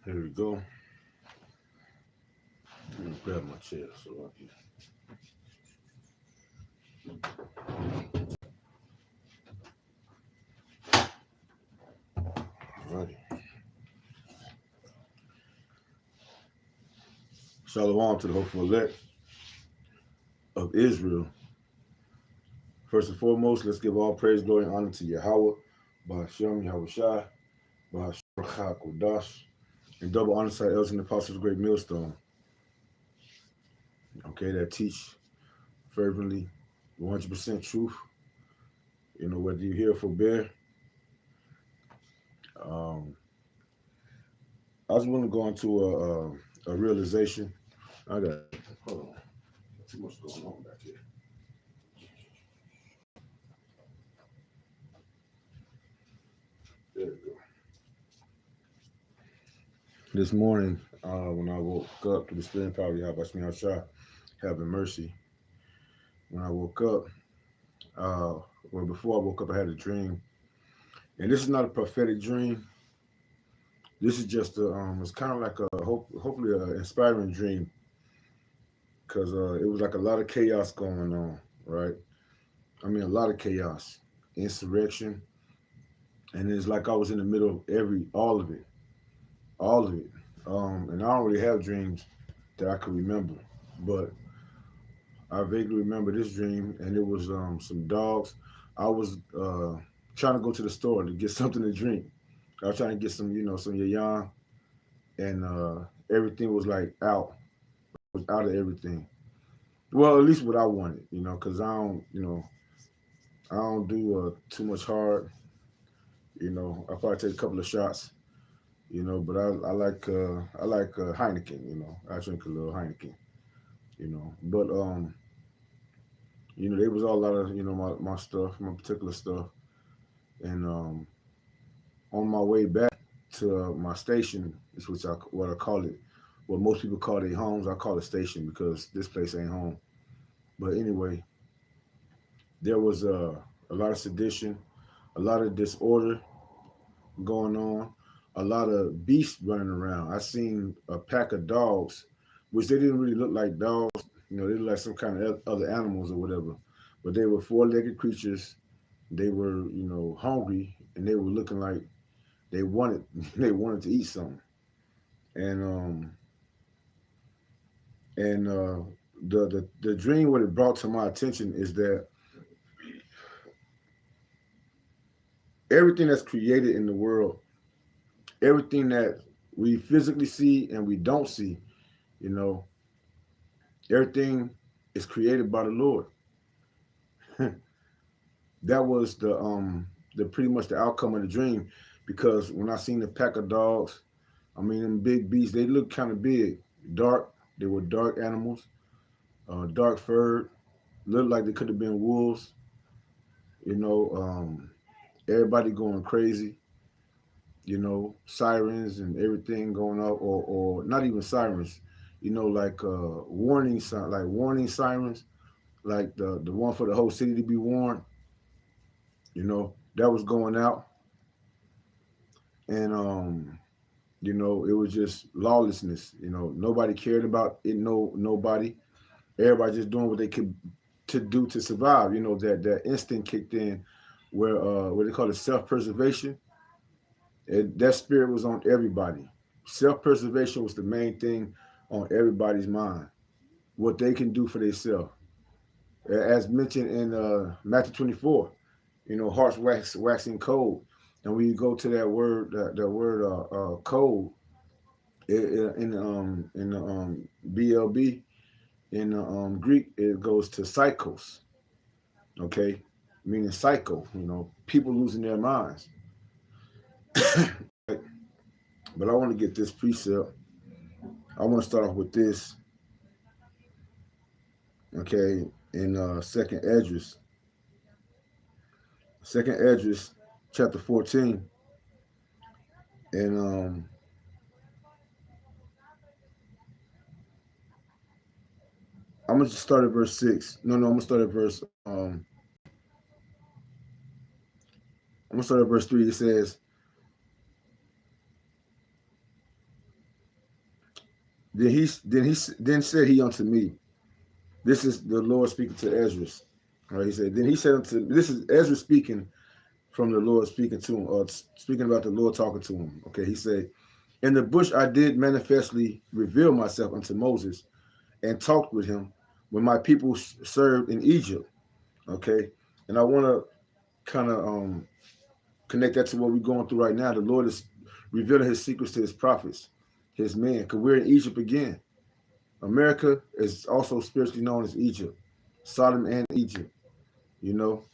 Here we go. I'm gonna grab my chair so I can. Alrighty. Shalom to the hopeful elect of Israel. First and foremost, let's give all praise, glory, and honor to Yahweh, Ba'ashem, Yahweh Shai, Ba'ashem, Kodash, and double honor to our elders and apostles of the great millstone. Okay, that teach fervently, 100% truth. You know, whether you're here for bear. I just want to go into a realization. I got, hold on, too much going on back here. There we go. This morning, when I woke up to the spirit and power of Yahweh Shai, having mercy. When I woke up, well, before I woke up, I had a dream, and this is not a prophetic dream. This is just it's kind of like hopefully an inspiring dream, because it was like a lot of chaos going on, right? I mean, a lot of chaos, insurrection, and it's like I was in the middle of all of it. And I don't really have dreams that I can remember, but I vaguely remember this dream, and it was some dogs. I was trying to go to the store to get something to drink. I was trying to get some, some yayan, and everything was like out. I was out of everything. Well, at least what I wanted, because I don't do too much hard. I probably take a couple of shots, but I like Heineken. I drink a little Heineken. But there was all a lot of my stuff, my particular stuff, and on my way back to my station, is what I call it. What most people call their homes, I call it station because this place ain't home. But anyway, there was a lot of sedition, a lot of disorder going on, a lot of beasts running around. I seen a pack of dogs, which they didn't really look like dogs. They looked like some kind of other animals or whatever. But they were four-legged creatures. They were, hungry, and they were looking like they wanted they wanted to eat something. And the dream, what it brought to my attention is that everything that's created in the world, everything that we physically see and we don't see, you know, everything is created by the Lord. That was the pretty much the outcome of the dream, because when I seen the pack of dogs, I mean them big beasts, they looked kind of big, dark. They were dark animals, dark furred, looked like they could have been wolves. You know, everybody going crazy. Sirens and everything going up, or not even sirens. Like warning sirens, like the one for the whole city to be warned. That was going out, and it was just lawlessness. Nobody cared about it. Nobody. Everybody just doing what they could to do to survive. That instinct kicked in, where what they call it, self-preservation. That spirit was on everybody. Self-preservation was the main thing on everybody's mind. What they can do for themselves, as mentioned in Matthew 24. Hearts waxing cold, and when you go to that word, that word cold, in the BLB, in the Greek, it goes to psychos. Okay, meaning psycho. People losing their minds. But I want to get this precept. I want to start off with this. Okay, in second Esdras, chapter 14, and I'm gonna just start at verse 6. No, I'm gonna start at verse I'm gonna start at verse 3. It says, Then said he unto me, this is the Lord speaking to Ezra. Right, he said, then he said unto, this is Ezra speaking from the Lord speaking to him, or speaking about the Lord talking to him. Okay, he said, in the bush I did manifestly reveal myself unto Moses and talked with him when my people served in Egypt. Okay, and I want to kind of connect that to what we're going through right now. The Lord is revealing his secrets to his prophets, his men, because we're in Egypt again. America is also spiritually known as Egypt, Sodom and Egypt, you know,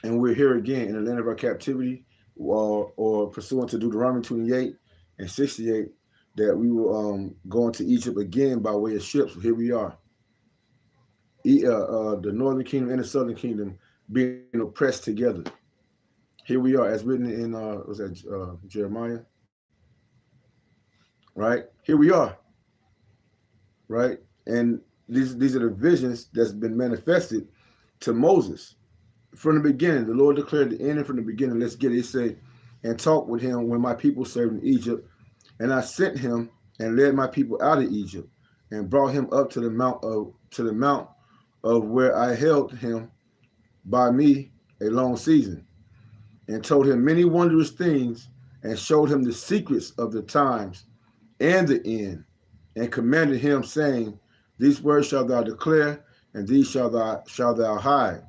and we're here again in the land of our captivity, or pursuant to Deuteronomy 28 and 68, that we were going to Egypt again by way of ships. So here we are. The northern kingdom and the southern kingdom being oppressed together. Here we are, as written in was that Jeremiah, right? Here we are, right? And these are the visions that's been manifested to Moses from the beginning. The Lord declared the ending from the beginning. Let's get it. He said, and talked with him when my people served in Egypt, and I sent him and led my people out of Egypt, and brought him up to the mount of where I held him by me a long season, and told him many wondrous things, and showed him the secrets of the times and the end, and commanded him, saying, these words shalt thou declare, and these shalt thou hide.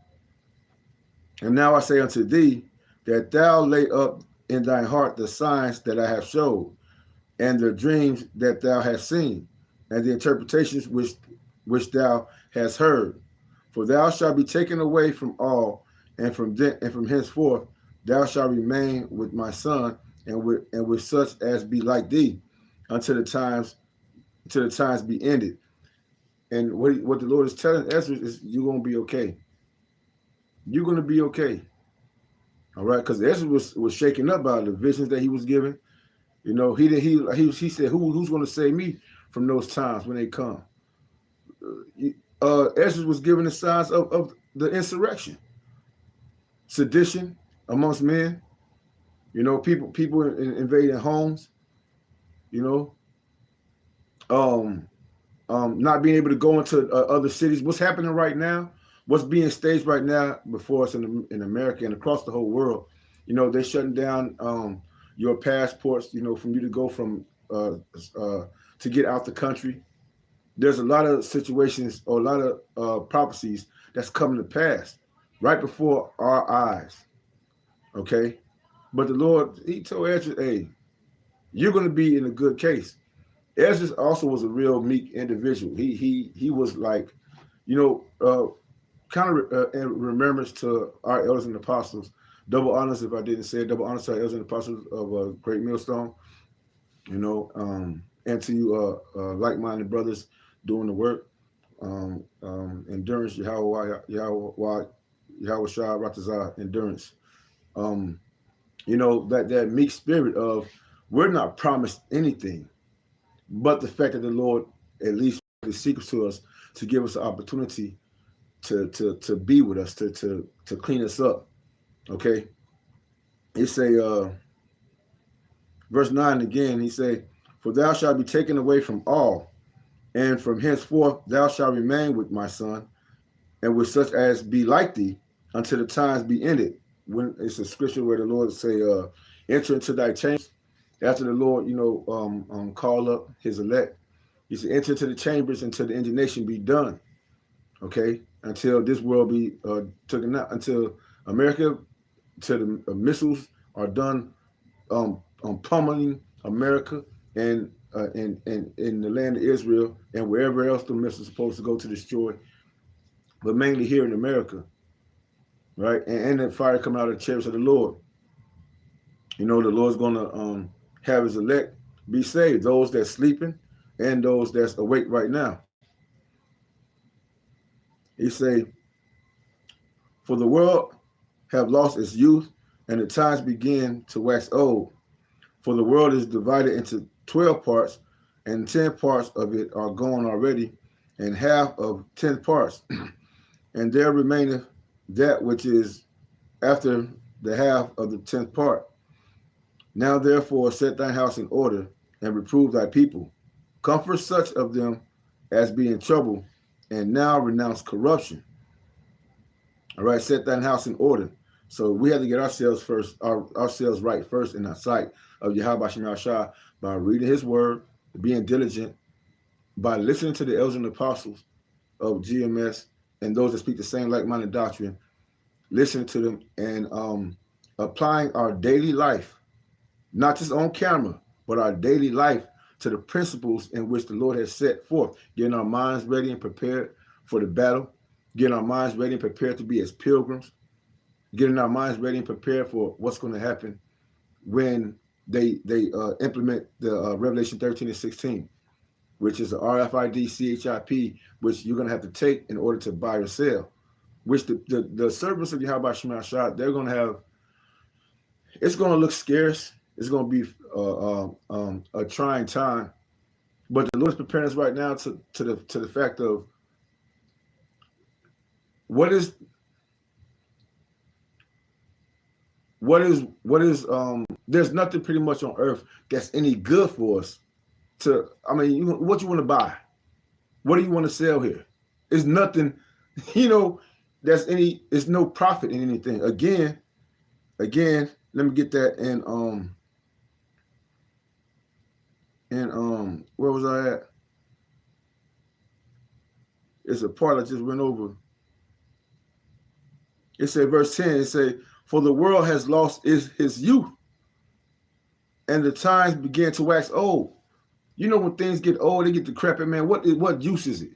And now I say unto thee, that thou lay up in thine heart the signs that I have showed, and the dreams that thou hast seen, and the interpretations which thou hast heard. For thou shalt be taken away from all, and from henceforth thou shalt remain with my son, and with such as be like thee, until the times be ended. And what the Lord is telling Ezra is, you're gonna be okay. You're gonna be okay. All right, because Ezra was shaken up by the visions that he was given. You know, he said, who's going to save me from those times when they come? Ezra was given the signs of the insurrection, sedition amongst men. You know, people invading homes. You know, not being able to go into other cities. What's happening right now? What's being staged right now before us in America and across the whole world? You know, they're shutting down your passports, you know, from you to go from to get out the country. There's a lot of situations or a lot of prophecies that's coming to pass right before our eyes. Okay, but the Lord, he told Ezra, hey, you're going to be in a good case. Ezra also was a real meek individual. He was like, you know, kind of in remembrance to our elders and apostles. Double honors, if I didn't say it, double honors to our elders and apostles of Great Millstone, you know, and to you like-minded brothers doing the work. Endurance, Yahweh Shah Ratazah, endurance. You know, that meek spirit of, we're not promised anything, but the fact that the Lord at least the secrets to us to give us an opportunity to be with us, to clean us up. Okay. It say verse 9 again, he say, for thou shalt be taken away from all, and from henceforth thou shalt remain with my son, and with such as be like thee, until the times be ended. When it's a scripture where the Lord say, enter into thy chambers. After the Lord, you know, call up his elect, he said, enter into the chambers until the indignation be done. Okay, until this world be taken out, until America, till the missiles are done pummeling America and in the land of Israel and wherever else the missiles are supposed to go to destroy, but mainly here in America, right? And the fire coming out of the chariots of the Lord. You know, the Lord's gonna have his elect be saved, those that's sleeping and those that's awake right now. He say, for the world have lost its youth, and the times begin to wax old. For the world is divided into 12 parts, and 10 parts of it are gone already, and half of 10 parts. And there remaineth that which is after the half of the 10th part. Now therefore set thy house in order, and reprove thy people. Comfort such of them as be in trouble, and now renounce corruption. All right, set thine house in order. So we have to get ourselves first, ourselves right first in the sight of Yahweh Shem Yahshua by reading his word, being diligent, by listening to the elders and apostles of GMS and those that speak the same like-minded doctrine, listening to them and applying our daily life, not just on camera, but our daily life to the principles in which the Lord has set forth, getting our minds ready and prepared for the battle, getting our minds ready and prepared to be as pilgrims, getting our minds ready and prepared for what's going to happen when they implement the Revelation 13 and 16, which is the RFID CHIP, which you're going to have to take in order to buy or sell, which the servants of Yahweh Shem Yahshua, they're going to have, it's going to look scarce. It's going to be a trying time, but the Lord is preparing us right now to the fact of what is there's nothing pretty much on earth that's any good for us to, I mean, what you want to buy, what do you want to sell here? It's nothing, that's any, it's no profit in anything. Again, let me get that in where was I at? It's a part I just went over. It said, verse 10, it said, for the world has lost his youth, and the times begin to wax old. When things get old, they get decrepit, man. What use is it?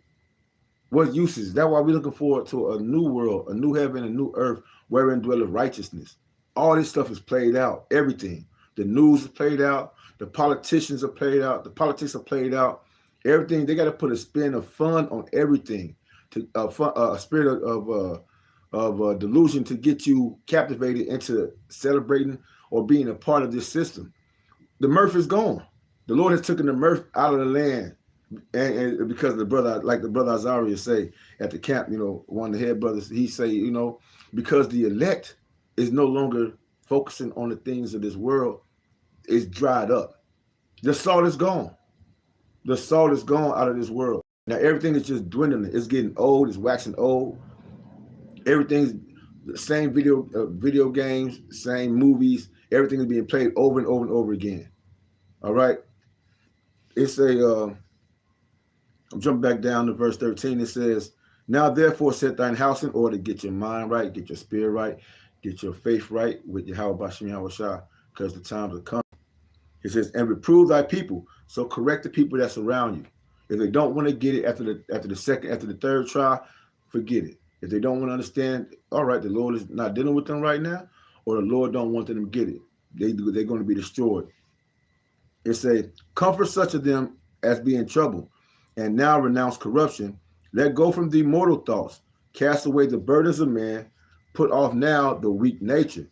What use is it? That's why we're looking forward to a new world, a new heaven, a new earth, wherein dwelleth righteousness. All this stuff is played out. Everything. The news is played out. The politicians are played out. The politics are played out. Everything. They got to put a spin of fun on everything. To a spirit of delusion to get you captivated into celebrating or being a part of this system. The mirth is gone. The Lord has taken the mirth out of the land, and because the brother, like the brother Azaria say at the camp, one of the head brothers, he say, because the elect is no longer focusing on the things of this world, it's dried up. The salt is gone. The salt is gone out of this world. Now everything is just dwindling. It's getting old. It's waxing old. Everything's the same video games, same movies. Everything is being played over and over and over again. All right. It's I'm jumping back down to verse 13. It says, now therefore set thine house in order, get your mind right, get your spirit right, get your faith right with Yahweh Shem Yahweh, because the times are coming. It says, and reprove thy people. So correct the people that's around you. If they don't want to get it after the second, after the third trial, forget it. If they don't want to understand, all right, the Lord is not dealing with them right now, or the Lord don't want them to get it. They're going to be destroyed. It says, comfort such of them as be in trouble, and now renounce corruption. Let go from thee mortal thoughts. Cast away the burdens of man. Put off now the weak nature,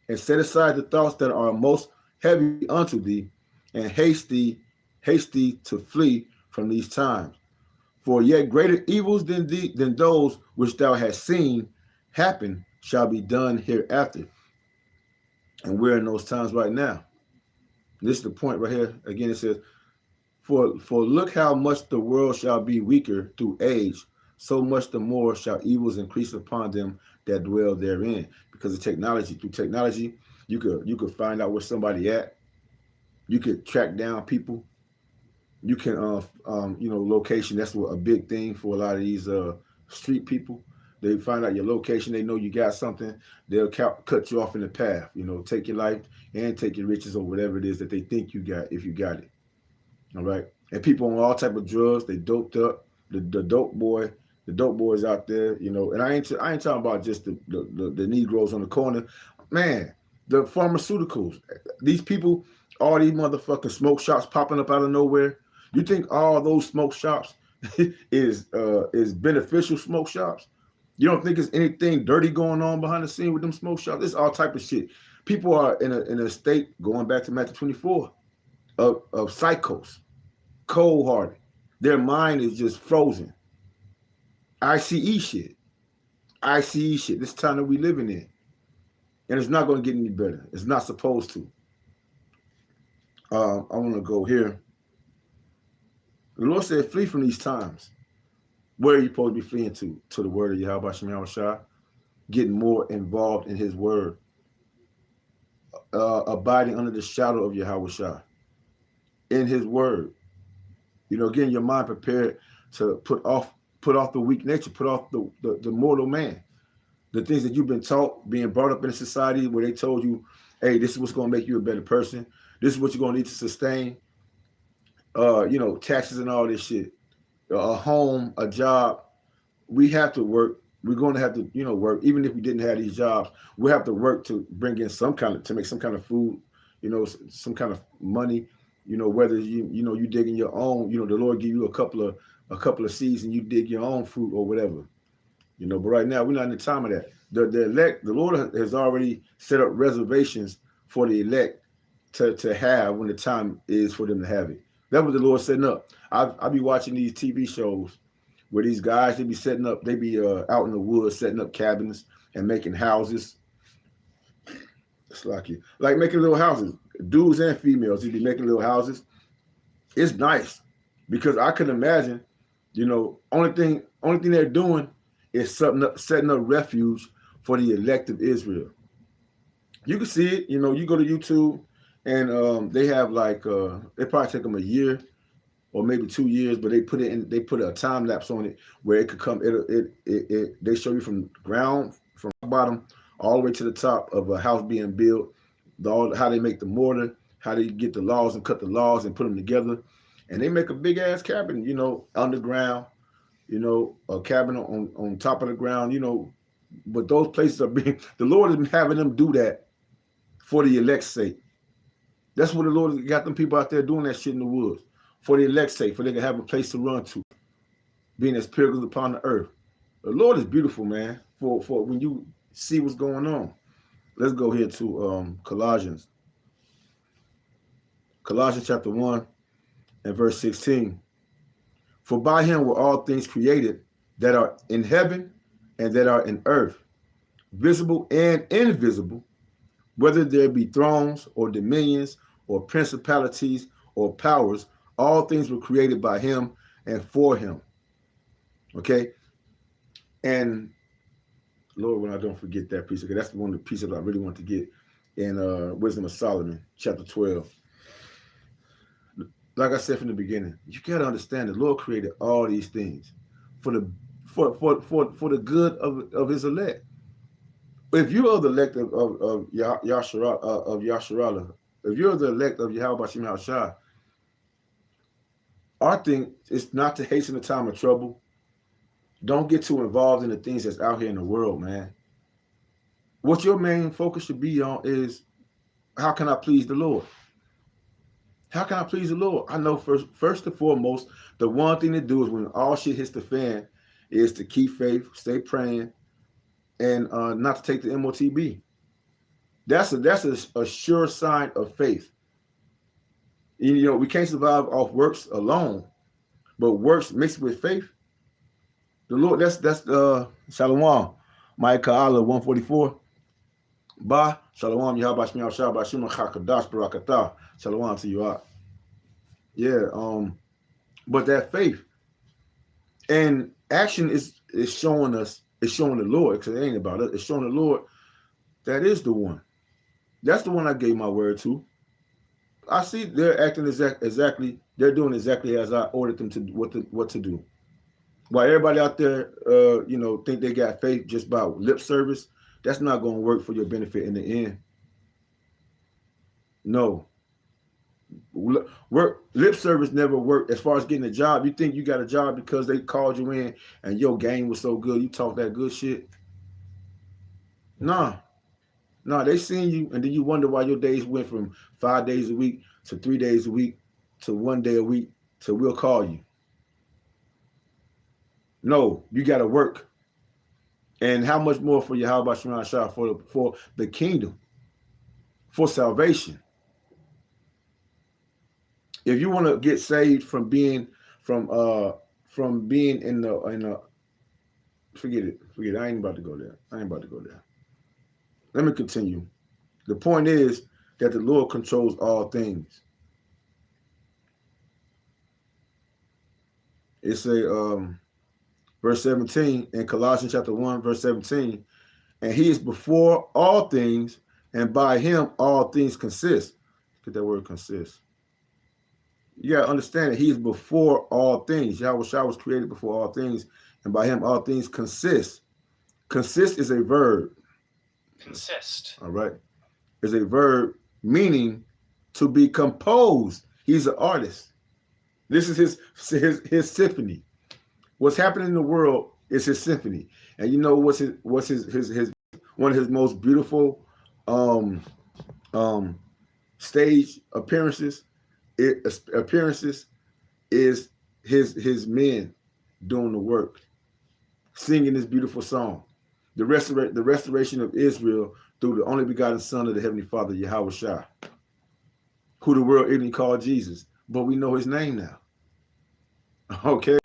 and set aside the thoughts that are most heavy unto thee, and haste thee to flee from these times. For yet greater evils than those which thou hast seen happen shall be done hereafter. And we're in those times right now. This is the point right here. Again, it says, for look how much the world shall be weaker through age, so much the more shall evils increase upon them that dwell therein. Because of technology. Through technology, you could find out where somebody at. You could track down people. You can location. That's a big thing for a lot of these street people. They find out your location. They know you got something. They'll cut you off in the path. Take your life and take your riches or whatever it is that they think you got, if you got it. All right. And people on all type of drugs, they doped up. The dope boys out there. And I ain't talking about just the Negroes on the corner. Man, the pharmaceuticals. These people, all these motherfucking smoke shops popping up out of nowhere. You think all those smoke shops is beneficial smoke shops? You don't think there's anything dirty going on behind the scene with them smoke shops? There's all type of shit. People are in a state, going back to Matthew 24, of psychos, cold-hearted. Their mind is just frozen. ICE shit. ICE shit. This time that we living in. And it's not going to get any better. It's not supposed to. I want to go here. The Lord said, flee from these times. Where are you supposed to be fleeing to? To the word of Yahweh Shem Shah. Getting more involved in his word. Abiding under the shadow of Yahweh Shah. In his word. You know, getting your mind prepared to put off the weak nature, put off the mortal man. The things that you've been taught, being brought up in a society where they told you, hey, this is what's going to make you a better person. This is what you're going to need to sustain. You know, taxes and all this shit. A home, a job. We have to work. We're going to have to, you know, work. Even if we didn't have these jobs, we have to work to bring in to make some kind of food, you know, some kind of money. You know, whether you digging your own, you know, the Lord give you a couple of seeds and you dig your own fruit or whatever. You know, but right now we're not in the time of that. The elect, the Lord has already set up reservations for the elect to have when the time is for them to have it. That was the Lord setting up. I be watching these TV shows where these guys, they be setting up, they be out in the woods setting up cabins and making houses. It's like making little houses. Dudes and females, they be making little houses. It's nice because I can imagine, you know, only thing they're doing is setting up refuge for the elect of Israel. You can see it, you know, you go to YouTube and they have like they probably take them a year or maybe 2 years, but they put a time lapse on it where it could come. They show you from ground, from bottom all the way to the top of a house being built, how they make the mortar, how they get the logs and cut the logs and put them together, and they make a big ass cabin, you know, underground, you know, a cabin on top of the ground, you know. But those places are being, the Lord is having them do that for the elect's sake. That's what the Lord got them people out there doing that shit in the woods. For the elect's sake, for they can have a place to run to, being as pilgrims upon the earth. The Lord is beautiful, man, for when you see what's going on. Let's go here to Colossians. Colossians chapter 1 and verse 16. For by him were all things created that are in heaven and that are in earth, visible and invisible, whether there be thrones or dominions or principalities or powers, all things were created by him and for him. Okay? And Lord, when I don't forget that piece, okay, that's one of the pieces I really want to get in Wisdom of Solomon, chapter 12. Like I said from the beginning, you got to understand the Lord created all these things for the good of his elect. If you are the elect of Yasharallah, if you're the elect of Yahweh Shem HaShah, our thing is not to hasten the time of trouble. Don't get too involved in the things that's out here in the world, man. What your main focus should be on is, how can I please the Lord? How can I please the Lord? I know first and foremost, the one thing to do is when all shit hits the fan is to keep faith, stay praying, and not to take the MOTB. That's a sure sign of faith. You know, we can't survive off works alone, but works mixed with faith. The Lord, that's Shalom, Micah Allah 144. Ba Shalom Yahweh Shmiel Shabbat Shema Chakadash Barakatah. Shalom to you out. Yeah, but that faith and action is showing us, it's showing the Lord, because it ain't about it. It's showing the Lord that is the one. That's the one I gave my word to. I see they're acting exactly, they're doing exactly as I ordered them to what to do. While everybody out there, you know, think they got faith just by lip service, that's not going to work for your benefit in the end. No. Lip service never worked as far as getting a job. You think you got a job because they called you in and your game was so good, you talk that good shit? Nah, they seen you, and then you wonder why your days went from 5 days a week to 3 days a week to 1 day a week to we'll call you. No, you got to work. And how much more for Yahweh Shem HaShah, for the kingdom, for salvation. If you want to get saved from being in the forget it. I ain't about to go there. Let me continue. The point is that the Lord controls all things. It's a verse 17 in Colossians chapter 1, verse 17. And he is before all things, and by him all things consist. Get that word consist. You gotta understand that he is before all things. Yahweh Shah was created before all things, and by him all things consist. Consist is a verb. Consist. All right. Is a verb meaning to be composed. He's an artist. This is his symphony. What's happening in the world is his symphony. And you know what's his one of his most beautiful stage appearances is his men doing the work, singing this beautiful song. The restoration of Israel through the only begotten Son of the Heavenly Father, Yahweh Shah, who the world ignorantly called Jesus, but we know his name now. Okay?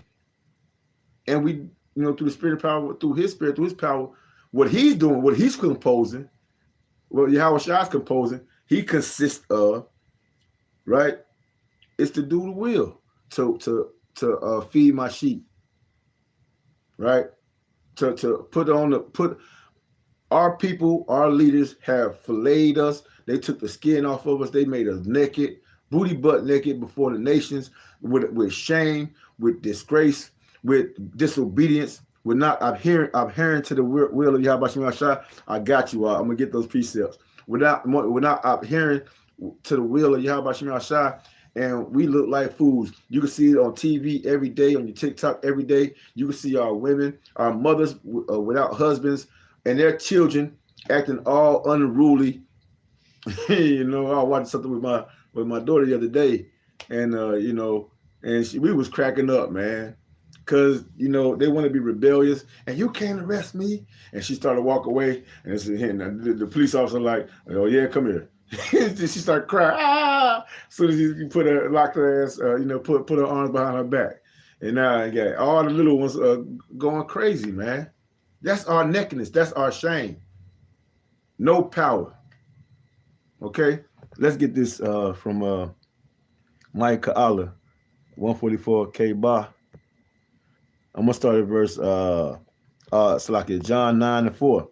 And we, through the spirit of power, through his spirit, through his power, what he's doing, what he's composing, what Yahweh Shah is composing, he consists of, right, is to do the will, to feed my sheep, right? To put our people, our leaders have filleted us. They took the skin off of us. They made us naked, booty butt naked before the nations, with shame, with disgrace, with disobedience. We're not adhering to the will of Yahweh Shem Shah. I got you. I'm gonna get those precepts. We're not adhering to the will of Yahweh Shem Shah, and we look like fools. You can see it on TV every day, on your TikTok every day. You can see our women, our mothers without husbands, and their children acting all unruly. I was watching something with my daughter the other day, and we was cracking up, man. Because, they want to be rebellious, and you can't arrest me. And she started to walk away, and the police officer like, oh, yeah, come here. She started crying, ah! As soon as he locked her ass, put her arms behind her back. And now I got all the little ones going crazy, man. That's our nakedness. That's our shame. No power. Okay? Let's get this from Mike Ka'ala, 144 K Ba. I'm going to start at verse John 9:4.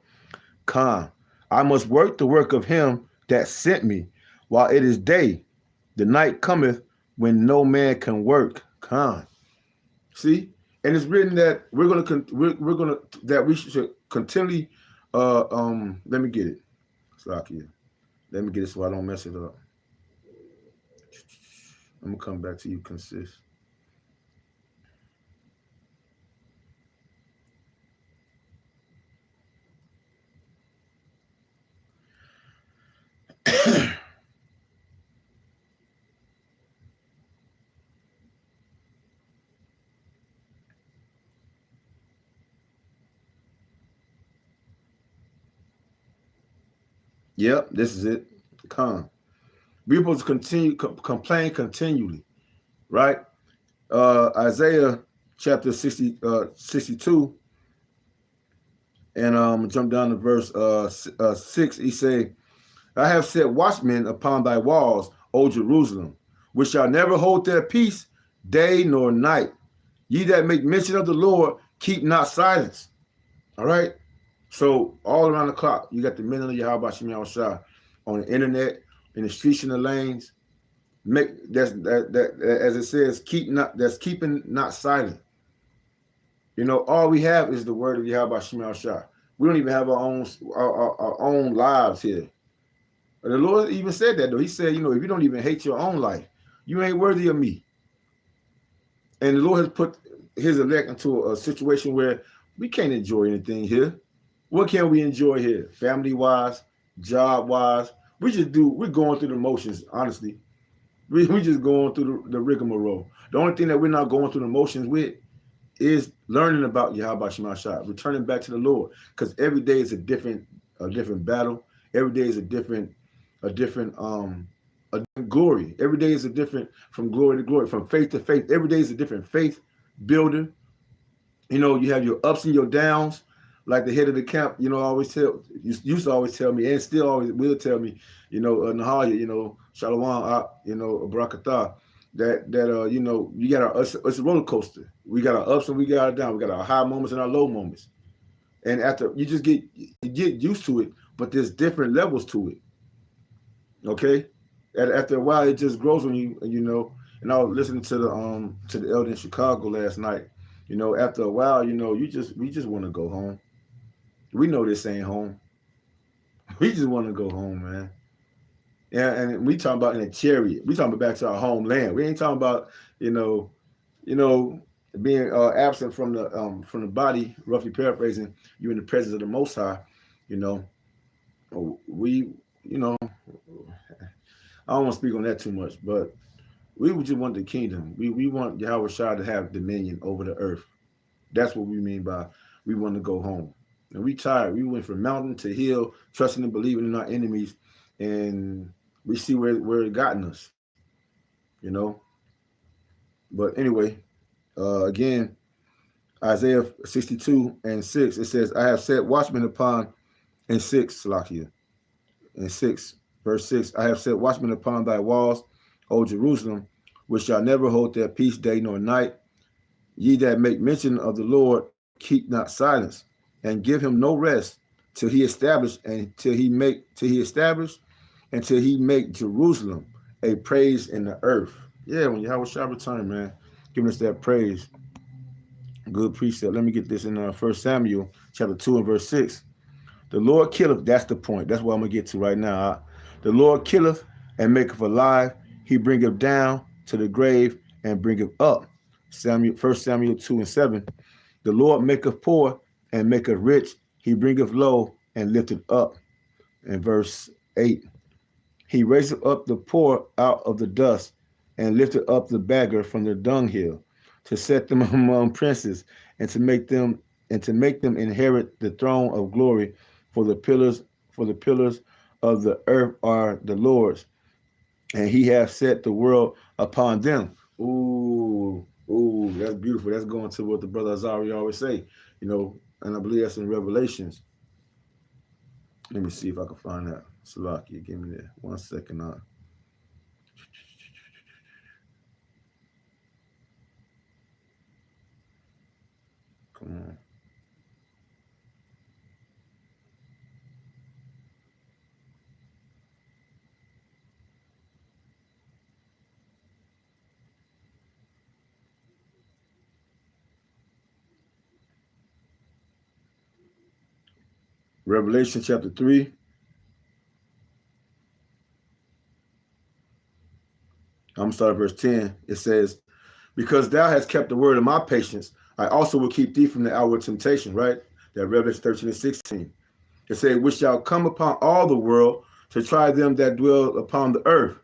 Khan, I must work the work of him that sent me while it is day. The night cometh when no man can work. Khan. See? And it's written that we should continually let me get it. Let me get it so I don't mess it up. I'm gonna come back to you, consist. Yep, this is it. Con. We're supposed to complain continually, right? Isaiah chapter 62, and jump down to verse 6. He say, I have set watchmen upon thy walls, O Jerusalem, which shall never hold their peace day nor night. Ye that make mention of the Lord, keep not silence. All right? So all around the clock, you got the men of Yahweh Shem Yahushua on the internet, in the streets and the lanes. As it says, keeping not silent. All we have is the word of Yahweh Shem Yahushua. We don't even have our own lives here. The Lord even said that though. He said, if you don't even hate your own life, you ain't worthy of me. And the Lord has put his elect into a situation where we can't enjoy anything here. What can we enjoy here? Family-wise, job-wise. We're going through the motions, honestly. We just going through the rigmarole. The only thing that we're not going through the motions with is learning about Yahweh Shem Shah, returning back to the Lord. Because every day is a different battle. Every day is a different glory. Every day is a different, from glory to glory, from faith to faith. Every day is a different faith builder. You have your ups and your downs. Like the head of the camp, used to always tell me, and still always will tell me, Nahaya, Shalom, Barakatah, that you know, you got it's a roller coaster. We got our ups and we got our downs. We got our high moments and our low moments. And after you just get used to it, but there's different levels to it. Okay, after a while, it just grows on you. You know, and I was listening to the elder in Chicago last night. You know, after a while, you know, we just want to go home. We know this ain't home. We just want to go home, man. Yeah, and we talking about in a chariot. We talking about back to our homeland. We ain't talking about you know, you know, being absent from the body. Roughly paraphrasing, you in the presence of the Most High. You know, we you know, I don't want to speak on that too much, but we would just want the kingdom. We want Yahweh Shah to have dominion over the earth. That's what we mean by we want to go home. And we tired. We went from mountain to hill, trusting and believing in our enemies, and we see where it gotten us. You know. But anyway, again, Isaiah 62:6, it says, "I have set watchmen upon," in 6, Salakia, in 6, verse 6, "I have set watchmen upon thy walls, O Jerusalem, which shall never hold their peace day nor night. Ye that make mention of the Lord, keep not silence, and give him no rest till he establish until he make Jerusalem a praise in the earth." Yeah, when Yahweh shall return, man, giving us that praise. Good precept. Let me get this in 1 Samuel chapter 2 and verse 6. "The Lord killeth," that's the point. That's what I'm going to get to right now. "The Lord killeth and maketh alive. He bringeth down to the grave and bringeth up." 1 Samuel 2 and 7. "The Lord maketh poor and maketh rich. He bringeth low and lifteth up." In verse 8. "He raiseth up the poor out of the dust and lifted up the beggar from the dunghill, to set them among princes, and to make them inherit the throne of glory. For the pillars of the earth are the Lord's, and he hath set the world upon them." Ooh, that's beautiful. That's going to what the brother Azari always say, you know, and I believe that's in Revelations. Let me see if I can find that. Salakia, give me that 1 second. Come on. Revelation chapter 3. I'm starting verse 10. It says, "Because thou hast kept the word of my patience, I also will keep thee from the hour of temptation," right? That Revelation 13 and 16. It says, "Which shall come upon all the world to try them that dwell upon the earth.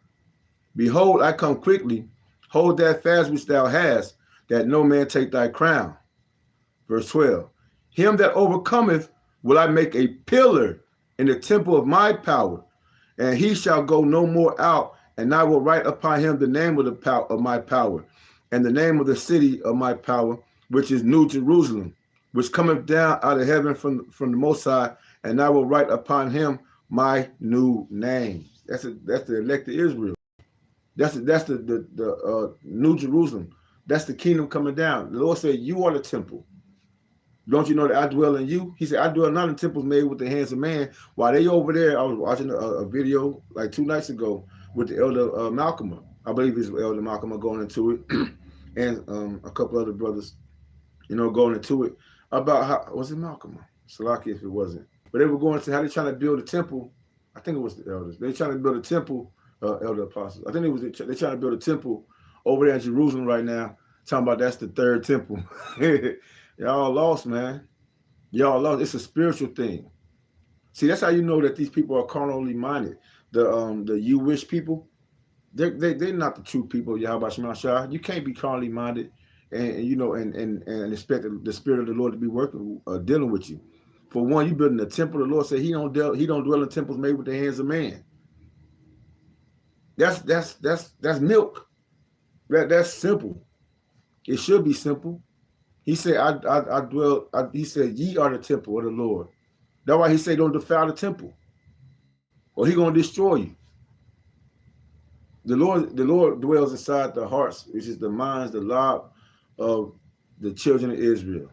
Behold, I come quickly. Hold that fast which thou hast, that no man take thy crown." Verse 12. "Him that overcometh will I make a pillar in the temple of my power, and he shall go no more out, and I will write upon him the name of my power, and the name of the city of my power, which is New Jerusalem, which cometh down out of heaven from the Most High, and I will write upon him my new name." That's the elect of Israel. That's the New Jerusalem. That's the kingdom coming down. The Lord said, "You are the temple. Don't you know that I dwell in you?" He said, "I dwell not in temples made with the hands of man." While they over there, I was watching a video like 2 nights ago with the elder Malcolm. I believe it's Elder Malcolm going into it, and a couple other brothers, you know, going into it about how was it Malcolm? Salaki if it wasn't, but they were going to how they trying to build a temple. I think it was the elders. They trying to build a temple, elder apostles. I think it was they trying to build a temple over there in Jerusalem right now. Talking about that's the third temple. Y'all lost, man. Y'all lost. It's a spiritual thing. See, that's how you know that these people are carnally minded. The you wish people, they're not the true people. Yahweh Shema Shah. You can't be carnally minded, and you know, and expect the spirit of the Lord to be working, dealing with you. For one, you building a temple. The Lord said He don't dwell in temples made with the hands of man. That's milk. That's simple. It should be simple. He said, I dwell, he said, ye are the temple of the Lord. That's why he said, don't defile the temple, or he going to destroy you. The Lord dwells inside the hearts, which is the minds, the life of the children of Israel.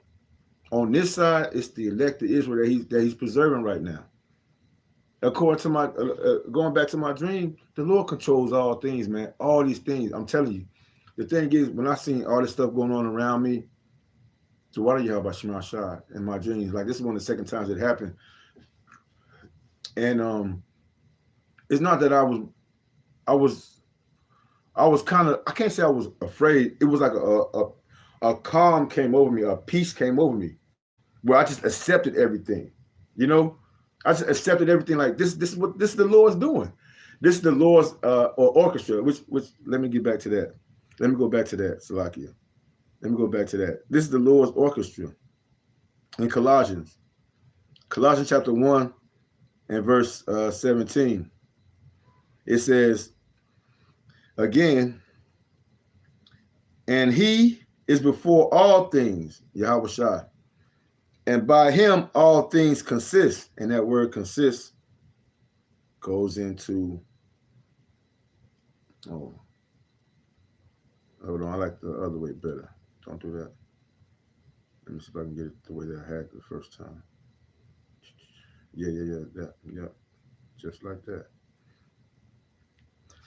On this side, it's the elect of Israel that he's preserving right now. According to my going back to my dream, the Lord controls all things, man. All these things, I'm telling you. The thing is, when I seen all this stuff going on around me, so why do you have about Shema Shai in my dreams? Like, this is one of the second times it happened. And it's not that I was kind of, I can't say I was afraid. It was like a calm came over me, a peace came over me, where I just accepted everything. You know, I just accepted everything. Like, this is what this is the Lord's doing. This is the Lord's or orchestra. Which let me get back to that. Let me go back to that, Salakia. Let me go back to that. This is the Lord's orchestra in Colossians chapter 1 and verse 17. It says, again, and he is before all things, Yahweh Shai, and by him all things consist. And that word consist goes into, hold on, I like the other way better. Don't do that. Let me see if I can get it the way that I had it the first time. Yeah. Just like that.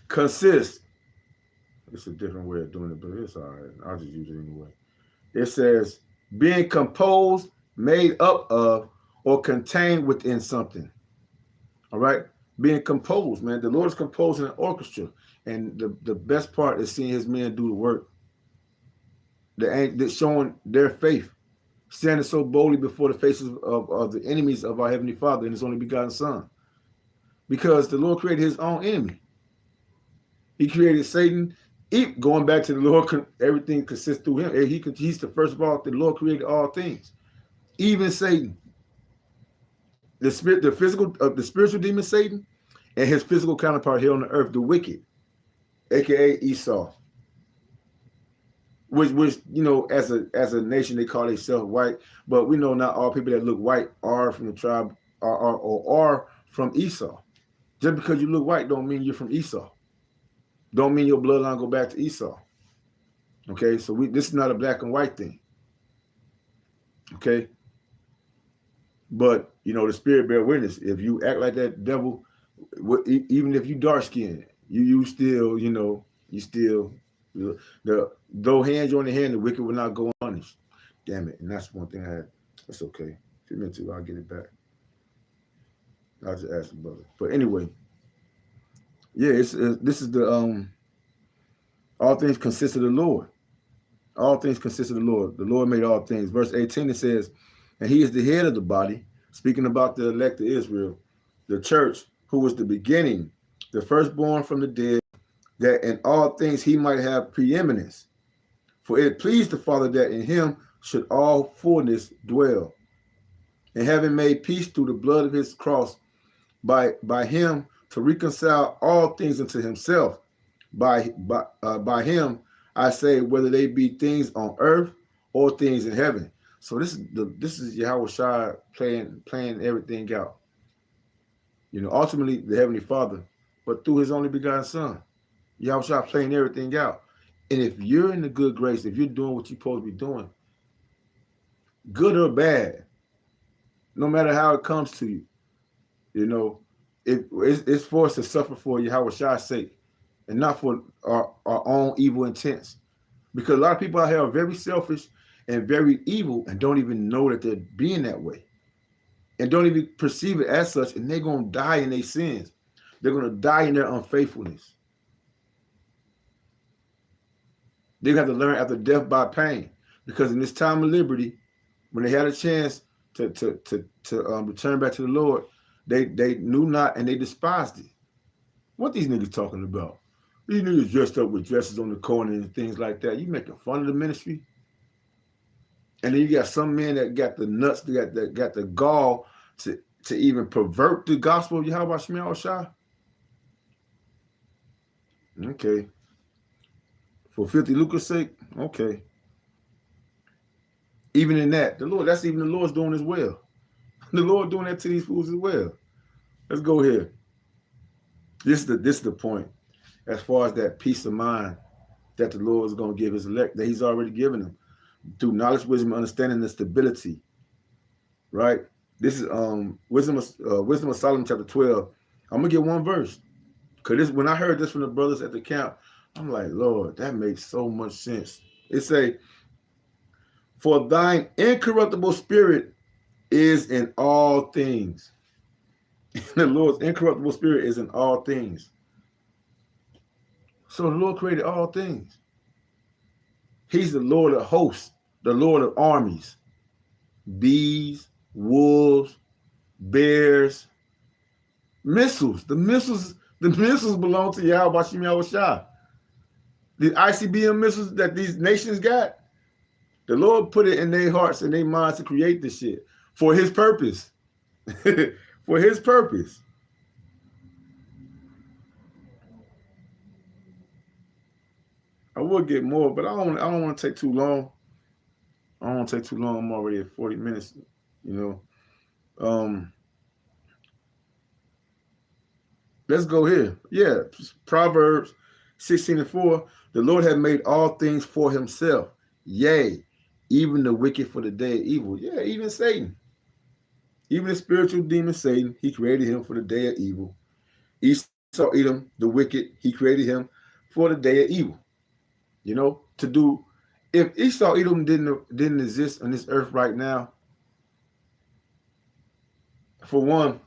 Consist. It's a different way of doing it, but it's all right. I'll just use it anyway. It says, being composed, made up of, or contained within something. All right? Being composed, man. The Lord is composing an orchestra. And the best part is seeing his men do the work. They're showing their faith, standing so boldly before the faces of the enemies of our Heavenly Father and his only begotten Son. Because the Lord created his own enemy. He created Satan. Going back to the Lord, everything consists through him. He's the first of all. The Lord created all things, even Satan. The spiritual demon Satan, and his physical counterpart here on the earth, the wicked, aka Esau. Which you know, as a nation, they call themselves white, but we know not all people that look white are from the tribe are from Esau. Just because you look white don't mean you're from Esau. Don't mean your bloodline go back to Esau. Okay, so this is not a black and white thing. Okay, but you know the Spirit bear witness. If you act like that devil, even if you dark skinned, you still, you know, you still. Though hands on the hand, the wicked will not go unpunished. Damn it. And that's one thing I had. That's okay. If you're meant to, I'll get it back. I'll just ask the brother. But anyway, yeah, this is the all things consist of the Lord. All things consist of the Lord. The Lord made all things. Verse 18, it says, and he is the head of the body, speaking about the elect of Israel, the church, who was the beginning, the firstborn from the dead, that in all things he might have preeminence. For it pleased the Father that in him should all fullness dwell. And having made peace through the blood of his cross, by him to reconcile all things unto himself. By him, I say, whether they be things on earth or things in heaven. So this is Yahweh Shai playing everything out. You know, ultimately the Heavenly Father, but through his only begotten Son. Yahweh Shai playing everything out. And if you're in the good grace, if you're doing what you're supposed to be doing, good or bad, no matter how it comes to you, you know, it's for us to suffer for Yahweh Shai's sake and not for our own evil intents. Because a lot of people out here are very selfish and very evil and don't even know that they're being that way and don't even perceive it as such, and they're going to die in their sins. They're going to die in their unfaithfulness. They have to learn after death by pain, because in this time of liberty, when they had a chance to return back to the Lord, they knew not and they despised it. What these niggas talking about? These niggas dressed up with dresses on the corner and things like that. You making fun of the ministry? And then you got some men that got the nuts, that got the gall to even pervert the gospel of Yahweh Shai Shai. Okay. For 50 lucre's sake, okay. Even in that, that's even the Lord's doing as well. The Lord doing that to these fools as well. Let's go here. This is the point. as far as that peace of mind that the Lord is going to give his elect, that he's already given them through knowledge, wisdom, understanding, and stability. Right? This is Wisdom of Solomon chapter 12. I'm gonna get one verse. Cause this, when I heard this from the brothers at the camp, I'm like, Lord, that makes so much sense. It say, for thine incorruptible spirit is in all things. The Lord's incorruptible spirit is in all things. So the Lord created all things. He's the Lord of hosts, the Lord of armies. Bees, wolves, bears, missiles. The missiles belong to Yahweh Bashim Yahushua. The ICBM missiles that these nations got, the Lord put it in their hearts and their minds to create this shit for his purpose. For his purpose. I would get more, but I don't want to take too long. I don't want to take too long. I'm already at 40 minutes, you know. Let's go here. Yeah, Proverbs 16:4. The Lord had made all things for himself. Yea, even the wicked for the day of evil. Yeah, even Satan. Even the spiritual demon Satan, he created him for the day of evil. Esau, Edom, the wicked, he created him for the day of evil. You know, to do, if Esau, Edom didn't exist on this earth right now, for one,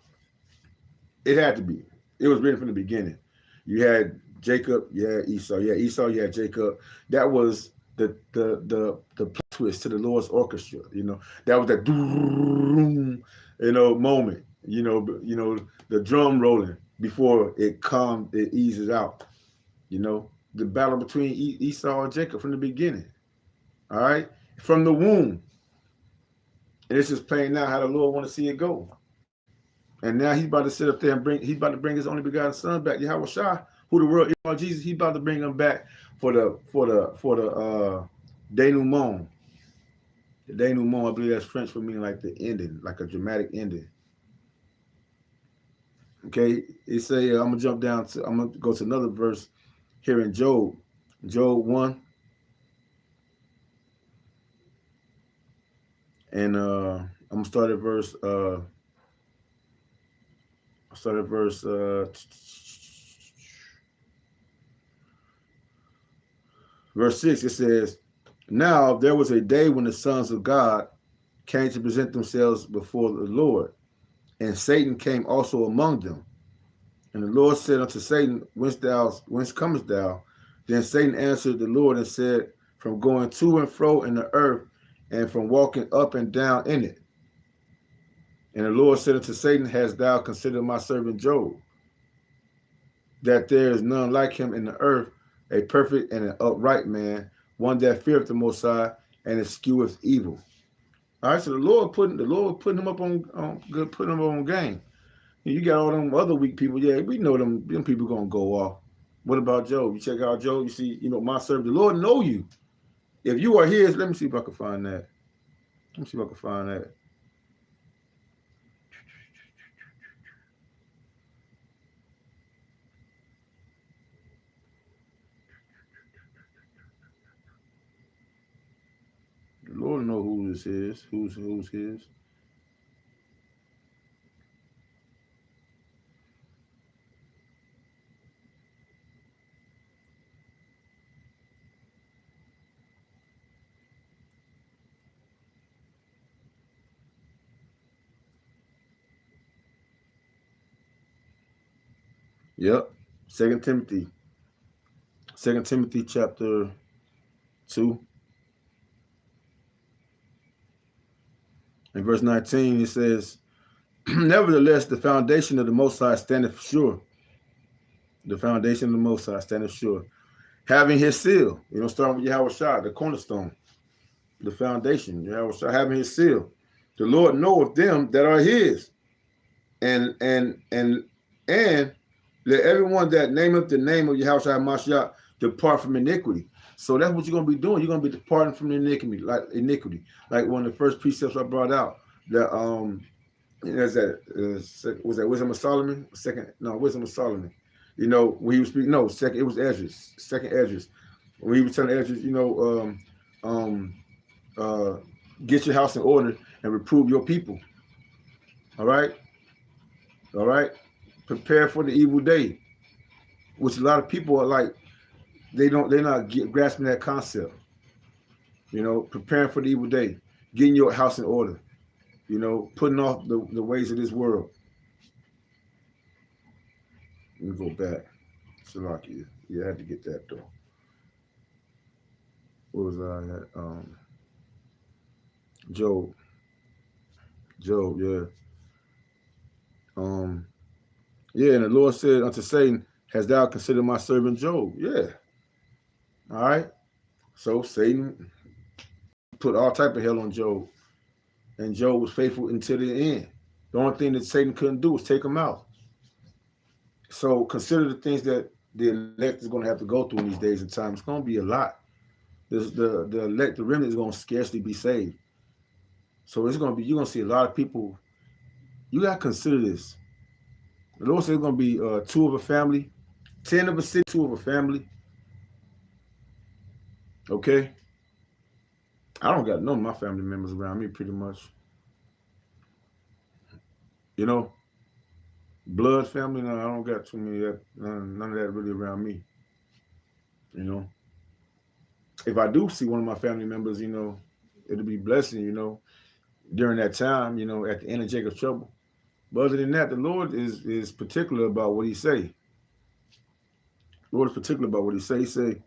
it had to be. It was written from the beginning. You had Jacob, yeah, Esau, yeah, Esau, yeah, Jacob. That was the plot twist to the Lord's orchestra. You know, that was that moment. You know, the drum rolling before it eases out. You know, the battle between Esau and Jacob from the beginning. All right, from the womb. And it's just playing out how the Lord want to see it go. And now he's about to sit up there and he's about to bring his only begotten son back, Yahweh Shai, who the world is Jesus. He's about to bring him back for the denouement. The denouement, I believe that's French for meaning like the ending, like a dramatic ending. Okay, it say I'm gonna go to another verse here in Job 1. And I'm gonna start at verse 6. It says, now there was a day when the sons of God came to present themselves before the Lord, and Satan came also among them. And the Lord said unto Satan, whence comest thou? Then Satan answered the Lord and said, from going to and fro in the earth, and from walking up and down in it. And the Lord said unto Satan, hast thou considered my servant Job, that there is none like him in the earth, a perfect and an upright man, one that feareth the Most High and escheweth evil. All right, so the Lord putting him up on game. You got all them other weak people. Yeah, we know them people gonna go off. What about Job? You check out Job. You see, my servant, the Lord know you. If you are his, let me see if I can find that. The Lord know who this is. Who's his. Yep. 2 Timothy chapter 2. In verse 19, it says, nevertheless, the foundation of the Most High standeth sure. The foundation of the Most High standeth sure. Having his seal, starting with Yahweh Shai, the cornerstone, the foundation, Yahweh Shai, having his seal. The Lord knoweth them that are his. And let everyone that nameth the name of Yahweh Shai Mashiach depart from iniquity. So that's what you're going to be doing. You're going to be departing from iniquity. Like one of the first precepts I brought out. That was that Wisdom of Solomon? Wisdom of Solomon. You know, when he was speaking, no, second, it was Esdras, second Esdras. When he was telling Esdras, you know, uh, get your house in order and reprove your people. All right, all right. Prepare for the evil day, which a lot of people are like, they're not grasping that concept. You know, preparing for the evil day, getting your house in order. You know, putting off the ways of this world. Let me go back. Salakia. Yeah, I had to get that though. What was I at? Job. Job, yeah. Yeah, and the Lord said unto Satan, hast thou considered my servant Job? Yeah. All right. So Satan put all type of hell on Job. And Job was faithful until the end. The only thing that Satan couldn't do was take him out. So consider the things that the elect is going to have to go through in these days and times. It's going to be a lot. The elect, the remnant is going to scarcely be saved. So it's going to be, you're going to see a lot of people. You got to consider this. The Lord said it's going to be 2 of a family, 10 of a city, 2 of a family. Okay? I don't got none of my family members around me pretty much. You know? Blood family, no, I don't got too many of that, none of that really around me. You know? If I do see one of my family members, you know, it'll be blessing, you know, during that time, you know, at the end of Jacob's trouble. But other than that, the Lord is particular about what he say. The Lord is particular about what he say. He say,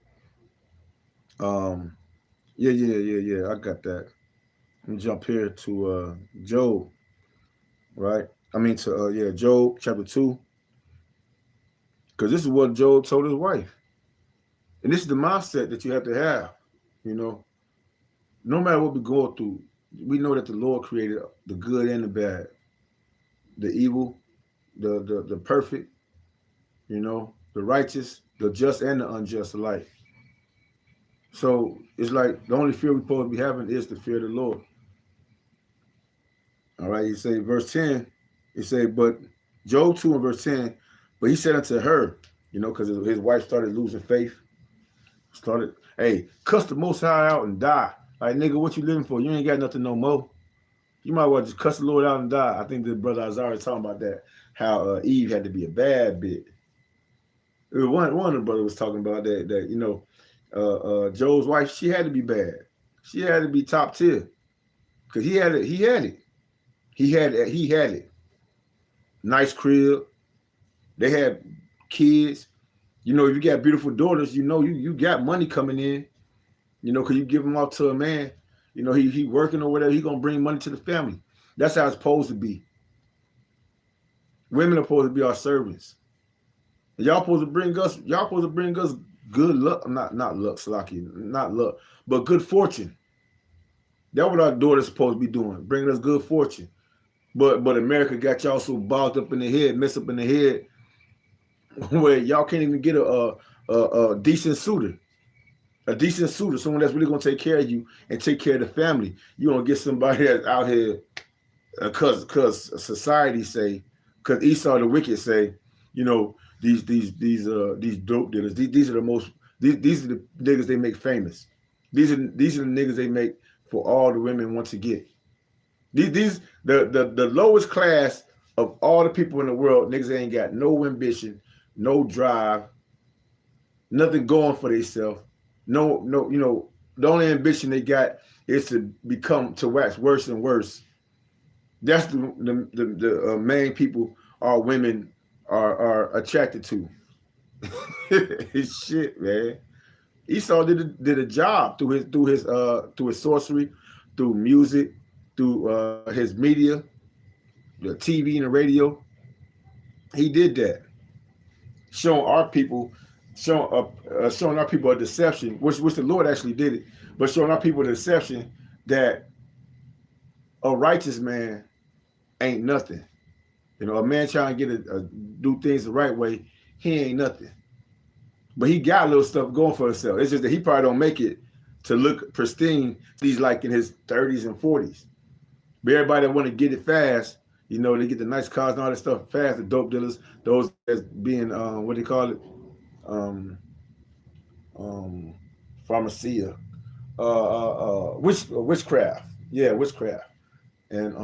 yeah, I got that. Let me jump here to Job, right? I mean to Job chapter 2. Because this is what Job told his wife. And this is the mindset that you have to have, you know. No matter what we go through, we know that the Lord created the good and the bad, the evil, the perfect, you know, the righteous, the just and the unjust alike. So it's like the only fear we're supposed to be having is the fear of the Lord. All right, he say verse 10, he said, but Job 2 and verse 10, but he said unto her, you know, because his wife started losing faith, hey, cuss the Most High out and die. Like, nigga, what you living for? You ain't got nothing no more. You might well just cuss the Lord out and die. I think the brother Isaiah was talking about that, how Eve had to be a bad bitch. One of the brothers was talking about that you know, Joe's wife, she had to be bad. She had to be top tier. Because he had it. Nice crib. They had kids. You know, if you got beautiful daughters, you know you got money coming in. You know, because you give them out to a man. You know, he working or whatever, he gonna bring money to the family. That's how it's supposed to be. Women are supposed to be our servants. And y'all supposed to bring us good luck. Not luck, Salaki, not luck, but good fortune. That's what our daughters supposed to be doing, bringing us good fortune. But America got y'all so bogged up in the head, messed up in the head, where y'all can't even get a decent suitor. A decent suitor, someone that's really gonna take care of you and take care of the family. You gonna get somebody that's out here because society say, because Esau the wicked say, you know, these dope dealers, these are the most, these are the niggas they make famous. These are the niggas they make for all the women want to get. These the lowest class of all the people in the world, niggas ain't got no ambition, no drive, nothing going for themselves. No, you know, the only ambition they got is to wax worse and worse. That's the main people our women are attracted to. Shit, man. Esau did a job through his sorcery, through music, through his media, the TV and the radio. He did that, showing our people a deception, which the Lord actually did it, but showing our people a deception that a righteous man ain't nothing. You know, a man trying to do things the right way, he ain't nothing. But he got a little stuff going for himself. It's just that he probably don't make it to look pristine. He's like in his 30s and 40s. But everybody that want to get it fast, You know, they get the nice cars and all that stuff fast. The dope dealers, those that's being what do they call it? Um, um, pharmacia, witchcraft. Yeah, witchcraft and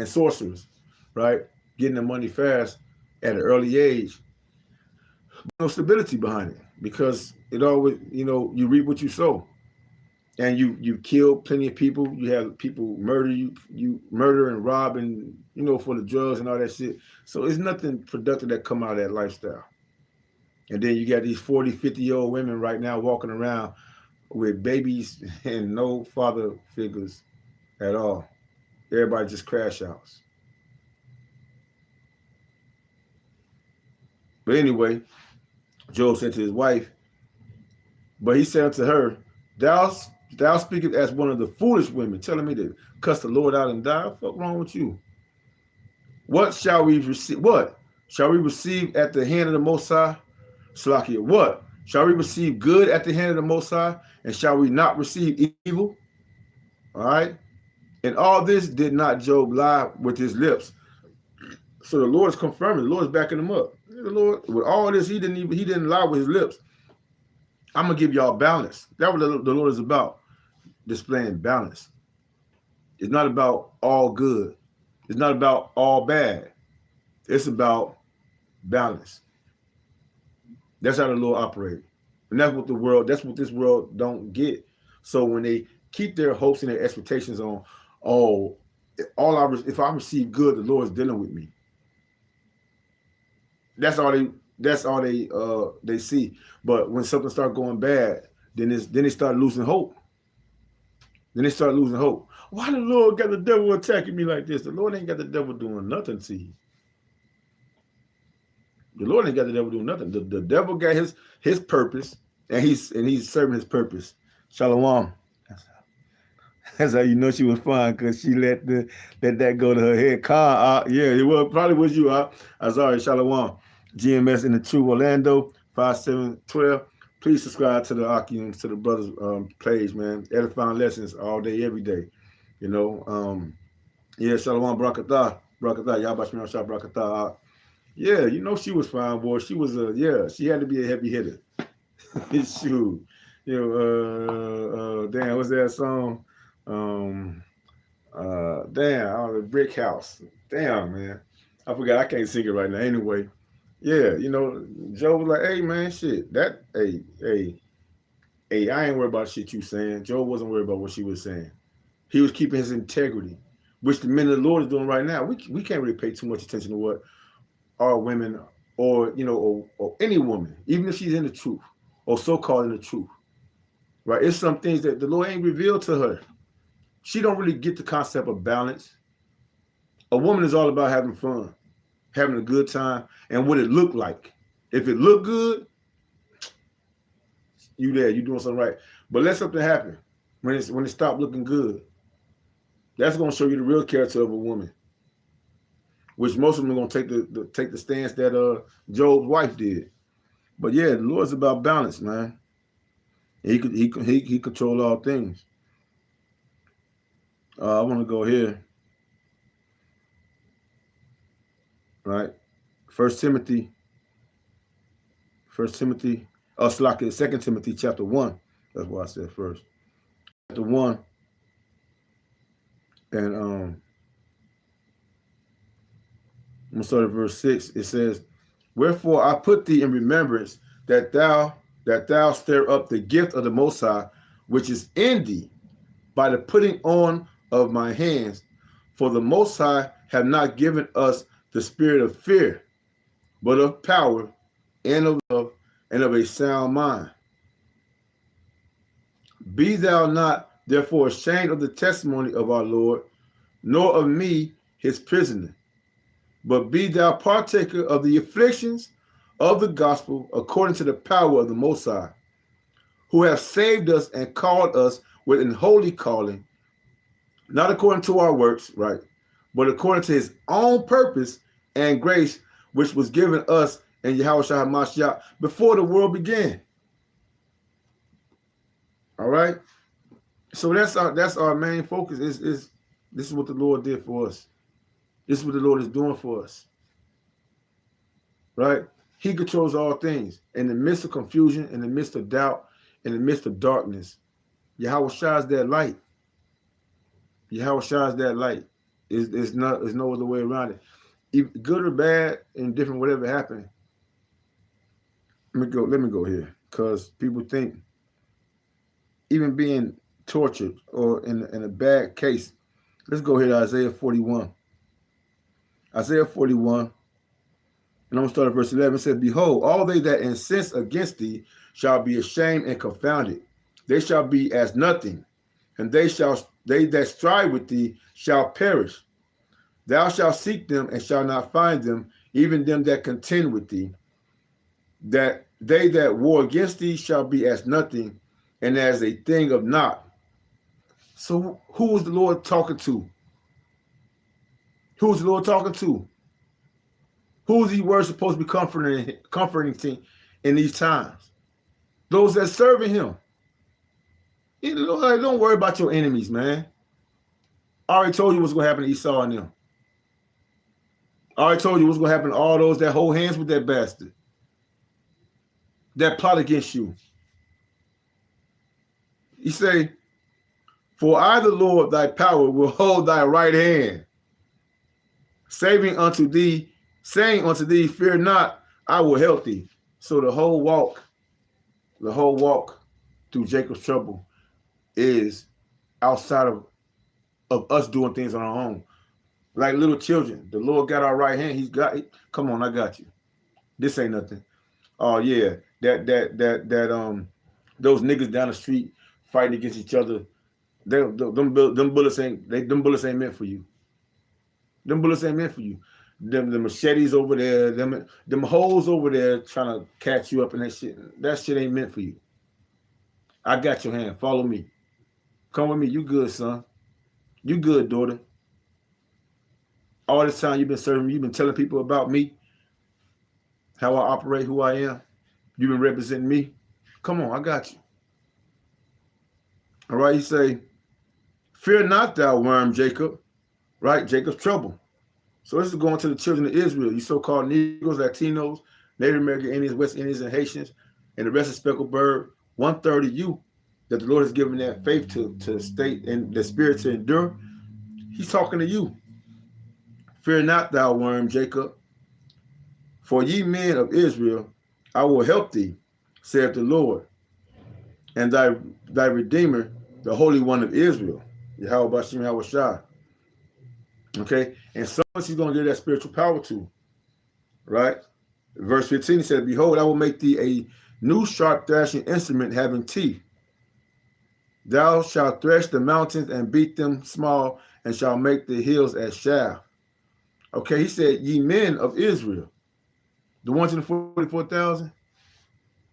sorcerers, right? Getting the money fast at an early age. No stability behind it because it always, you know, you reap what you sow. And you kill plenty of people. You have people murder you murder and rob and you know for the drugs and all that shit. So it's nothing productive that come out of that lifestyle. And then you got these 40, 50-year-old women right now walking around with babies and no father figures at all. Everybody just crash outs. But anyway, Job said to his wife, but he said unto her, Thou speakest as one of the foolish women, telling me to cuss the Lord out and die. What the fuck wrong with you? What shall we receive? What shall we receive at the hand of the Most High? Slakia, what shall we receive good at the hand of the Most High, and shall we not receive evil? All right. And all this did not Job lie with his lips. So the Lord is confirming. The Lord is backing him up. The Lord, with all this, he didn't lie with his lips. I'm gonna give y'all balance. That's what the Lord is about. Displaying balance. It's not about all good. It's not about all bad. It's about balance. That's how the Lord operates. And that's what this world don't get. So when they keep their hopes and their expectations on, if I receive good, the Lord is dealing with me. That's all they see. But when something start going bad, then they start losing hope. Why the Lord got the devil attacking me like this? The Lord ain't got the devil doing nothing to you. The Lord ain't got the devil doing nothing. The devil got his purpose, and he's serving his purpose. Shalom. That's how you know she was fine, because she let that go to her head. Yeah, it probably was you. Azari, Shalom. GMS in the True Orlando 5712. Please subscribe to the Akium, to the brothers page, man. Edifying lessons all day, every day. You know, yeah, Shalom Brakatah, Yabashman Shah Brakatah. Yeah, you know she was fine, boy. She was she had to be a heavy hitter. Shoot. You know, damn, what's that song? The Brick House. Damn, man. I forgot, I can't sing it right now. Anyway. Yeah, you know, Joe was like, hey man, shit. I ain't worried about shit you saying. Joe wasn't worried about what she was saying. He was keeping his integrity, which the men of the Lord is doing right now. We can't really pay too much attention to what our women or any woman, even if she's in the truth or so-called in the truth, right? It's some things that the Lord ain't revealed to her. She don't really get the concept of balance. A woman is all about having fun, having a good time, and what it looked like. If it looked good, you doing something right. But let something happen when it stopped looking good. That's gonna show you the real character of a woman, which most of them are gonna take the stance that Job's wife did. But yeah, the Lord's about balance, man. He control all things. I want to go here. Right, 1 Timothy, 2 Timothy chapter 1. That's why I said first. Chapter 1, and I'm gonna start at verse 6. It says, "Wherefore I put thee in remembrance that thou stir up the gift of the Most High, which is in thee, by the putting on of my hands. For the Most High have not given us the spirit of fear, but of power and of love and of a sound mind. Be thou not therefore ashamed of the testimony of our Lord, nor of me his prisoner, but be thou partaker of the afflictions of the gospel according to the power of the Most High, who have saved us and called us with an holy calling, not according to our works, right, but according to his own purpose and grace, which was given us in Yahushua HaMashiach before the world began." All right. So that's our main focus. Is this is what the Lord did for us. This is what the Lord is doing for us. Right? He controls all things. In the midst of confusion, in the midst of doubt, in the midst of darkness, Yahweh shines that light. Yahweh shines that light. There's no other way around it. If good or bad, indifferent, whatever happened. Let me go here. Because people think even being tortured or in a bad case. Let's go here to Isaiah 41. Isaiah 41, and I'm going to start at verse 11. It says, Behold, all they that incense against thee shall be ashamed and confounded. They shall be as nothing, and they that strive with thee shall perish. Thou shalt seek them and shalt not find them, even them that contend with thee. That they that war against thee shall be as nothing, and as a thing of naught. So who was the Lord talking to? Who was the Lord talking to? Who's these words supposed to be comforting to in these times? Those that serving him. Don't worry about your enemies, man. I already told you what's going to happen to Esau and them. I already told you what's going to happen to all those that hold hands with that bastard. That plot against you. He say, For I, the Lord, thy power, will hold thy right hand, saying unto thee, fear not, I will help thee. So the whole walk through Jacob's trouble is outside of us doing things on our own. Like little children, the Lord got our right hand. He's got it. Come on, I got you. This ain't nothing. Oh yeah, those niggas down the street fighting against each other. Them bullets ain't meant for you. Them bullets ain't meant for you. Them the machetes over there, them hoes over there trying to catch you up in that shit. That shit ain't meant for you. I got your hand. Follow me. Come with me. You good, son. You good, daughter. All this time you've been serving me, you've been telling people about me, how I operate, who I am. You've been representing me. Come on, I got you. All right, you say, fear not thou, worm Jacob. Right, Jacob's trouble. So this is going to the children of Israel, you so-called Negroes, Latinos, Native American Indians, West Indians, and Haitians, and the rest of Speckled Bird. 1/3 of you that the Lord has given that faith to stay and the spirit to endure. He's talking to you. Fear not thou, worm Jacob, for ye men of Israel, I will help thee, saith the Lord, and thy Redeemer, the Holy One of Israel, Yahweh Bashim Hawashai. Okay, and someone she's going to give that spiritual power to, right? Verse 15 says, Behold, I will make thee a new sharp thrashing instrument having teeth. Thou shalt thresh the mountains and beat them small, and shall make the hills as shaft. Okay, he said, ye men of Israel, the 144,000,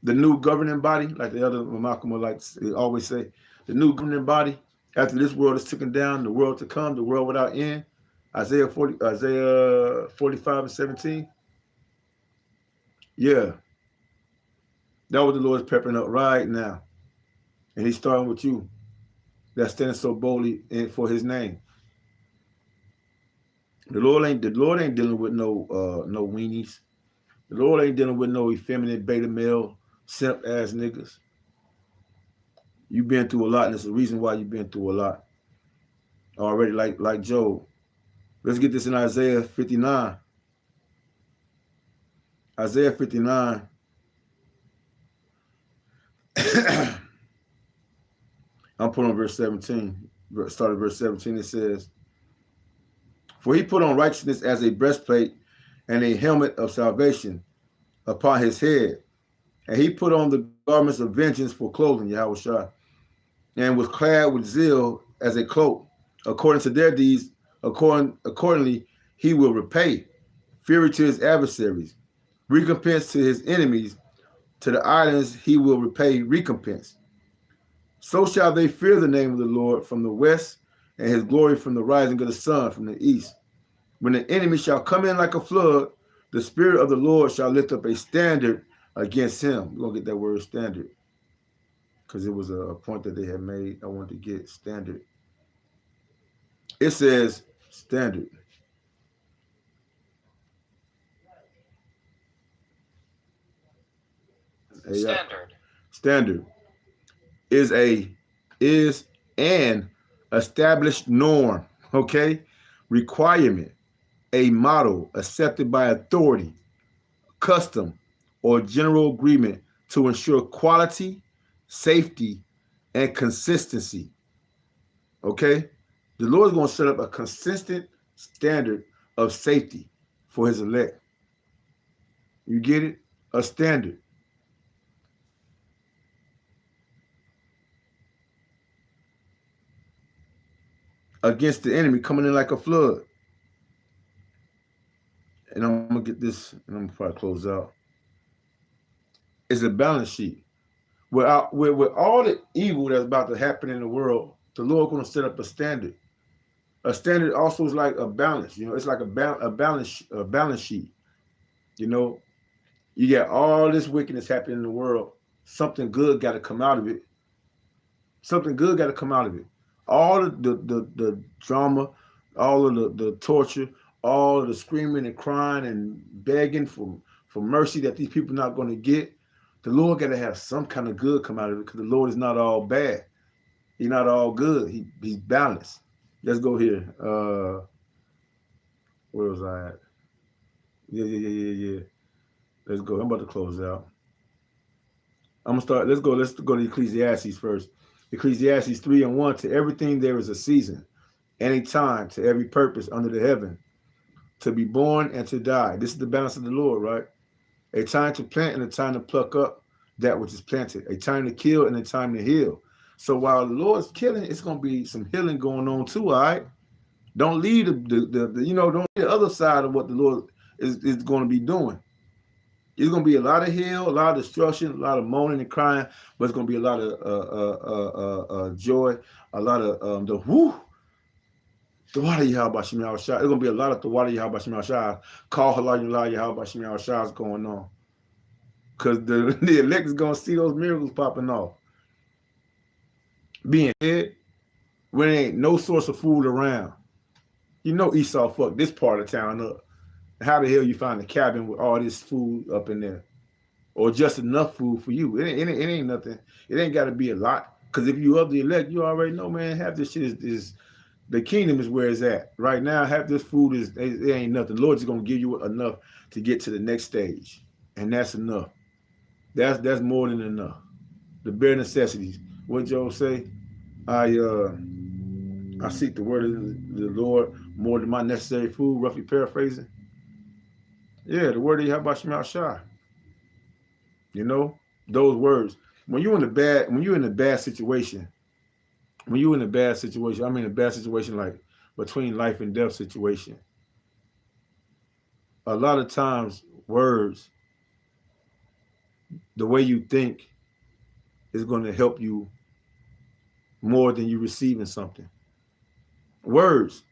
the new governing body, like the other Malcolm would like to always say, the new governing body, after this world is taken down, the world to come, the world without end. Isaiah 45:17. Yeah. That's what the Lord is prepping up right now. And he's starting with you. That's standing so boldly for his name. The Lord ain't dealing with no weenies. The Lord ain't dealing with no effeminate beta male simp ass niggas. You've been through a lot, and it's the reason why you've been through a lot. Already, like Job. Let's get this in Isaiah 59. Isaiah 59. I'm putting on verse 17. Start at verse 17. It says, For he put on righteousness as a breastplate and a helmet of salvation upon his head. And he put on the garments of vengeance for clothing, Yahweh Shai, and was clad with zeal as a cloak. According to their deeds, accordingly, he will repay fury to his adversaries, recompense to his enemies. To the islands he will repay recompense. So shall they fear the name of the Lord from the west, and his glory from the rising of the sun from the east. When the enemy shall come in like a flood, the Spirit of the Lord shall lift up a standard against him. We're going to get that word standard, because it was a point that they had made. I wanted to get standard. It says standard. Standard. Standard is an established norm, okay? Requirement, a model accepted by authority, custom, or general agreement to ensure quality, safety, and consistency. Okay? The Lord is going to set up a consistent standard of safety for his elect. You get it? A standard. Against the enemy coming in like a flood. And I'm going to get this, and I'm going to probably close out. It's a balance sheet. With all the evil that's about to happen in the world, the Lord going to set up a standard. A standard also is like a balance. You know, it's like a balance sheet. You know, you got all this wickedness happening in the world. Something good got to come out of it. Something good got to come out of it. All of the drama, all of the torture, all of the screaming and crying and begging for mercy that these people are not going to get. The Lord got to have some kind of good come out of it, because the Lord is not all bad. He's not all good. He's balanced. Let's go here. Where was I at? Yeah. Let's go. I'm about to close out. I'm gonna start. Let's go to Ecclesiastes first. Ecclesiastes 3:1. To everything there is a season, and a time to every purpose under the heaven, to be born and to die. This is the balance of the Lord, right? A time to plant and a time to pluck up that which is planted. A time to kill and a time to heal. So while the Lord's killing, it's going to be some healing going on too, all right? Don't leave don't leave the other side of what the Lord is going to be doing. It's going to be a lot of hell, a lot of destruction, a lot of moaning and crying, but it's going to be a lot of joy, a lot of the whoo. The water Yahweh Shem Yahweh Shai. It's going to be a lot of the water Yahweh Shem Yahweh Shai. Call Halal Yahweh Shem Yahweh Shai is going on. Because the elect is going to see those miracles popping off. Being fed when there ain't no source of food around. You know Esau fucked this part of town up. How the hell you find a cabin with all this food up in there? Or just enough food for you? It ain't nothing. It ain't got to be a lot. Because if you of the elect, you already know, man, half this shit is the kingdom is where it's at. Right now, half this food it ain't nothing. The Lord's just going to give you enough to get to the next stage. And that's enough. That's more than enough. The bare necessities. What Job say? I seek the word of the Lord more than my necessary food, roughly paraphrasing. Yeah, the word of Yahweh Shem Yahweh Shai. You know, those words. When you're in a bad situation, I mean a bad situation like between life and death situation. A lot of times words, the way you think, is going to help you more than you receiving something. Words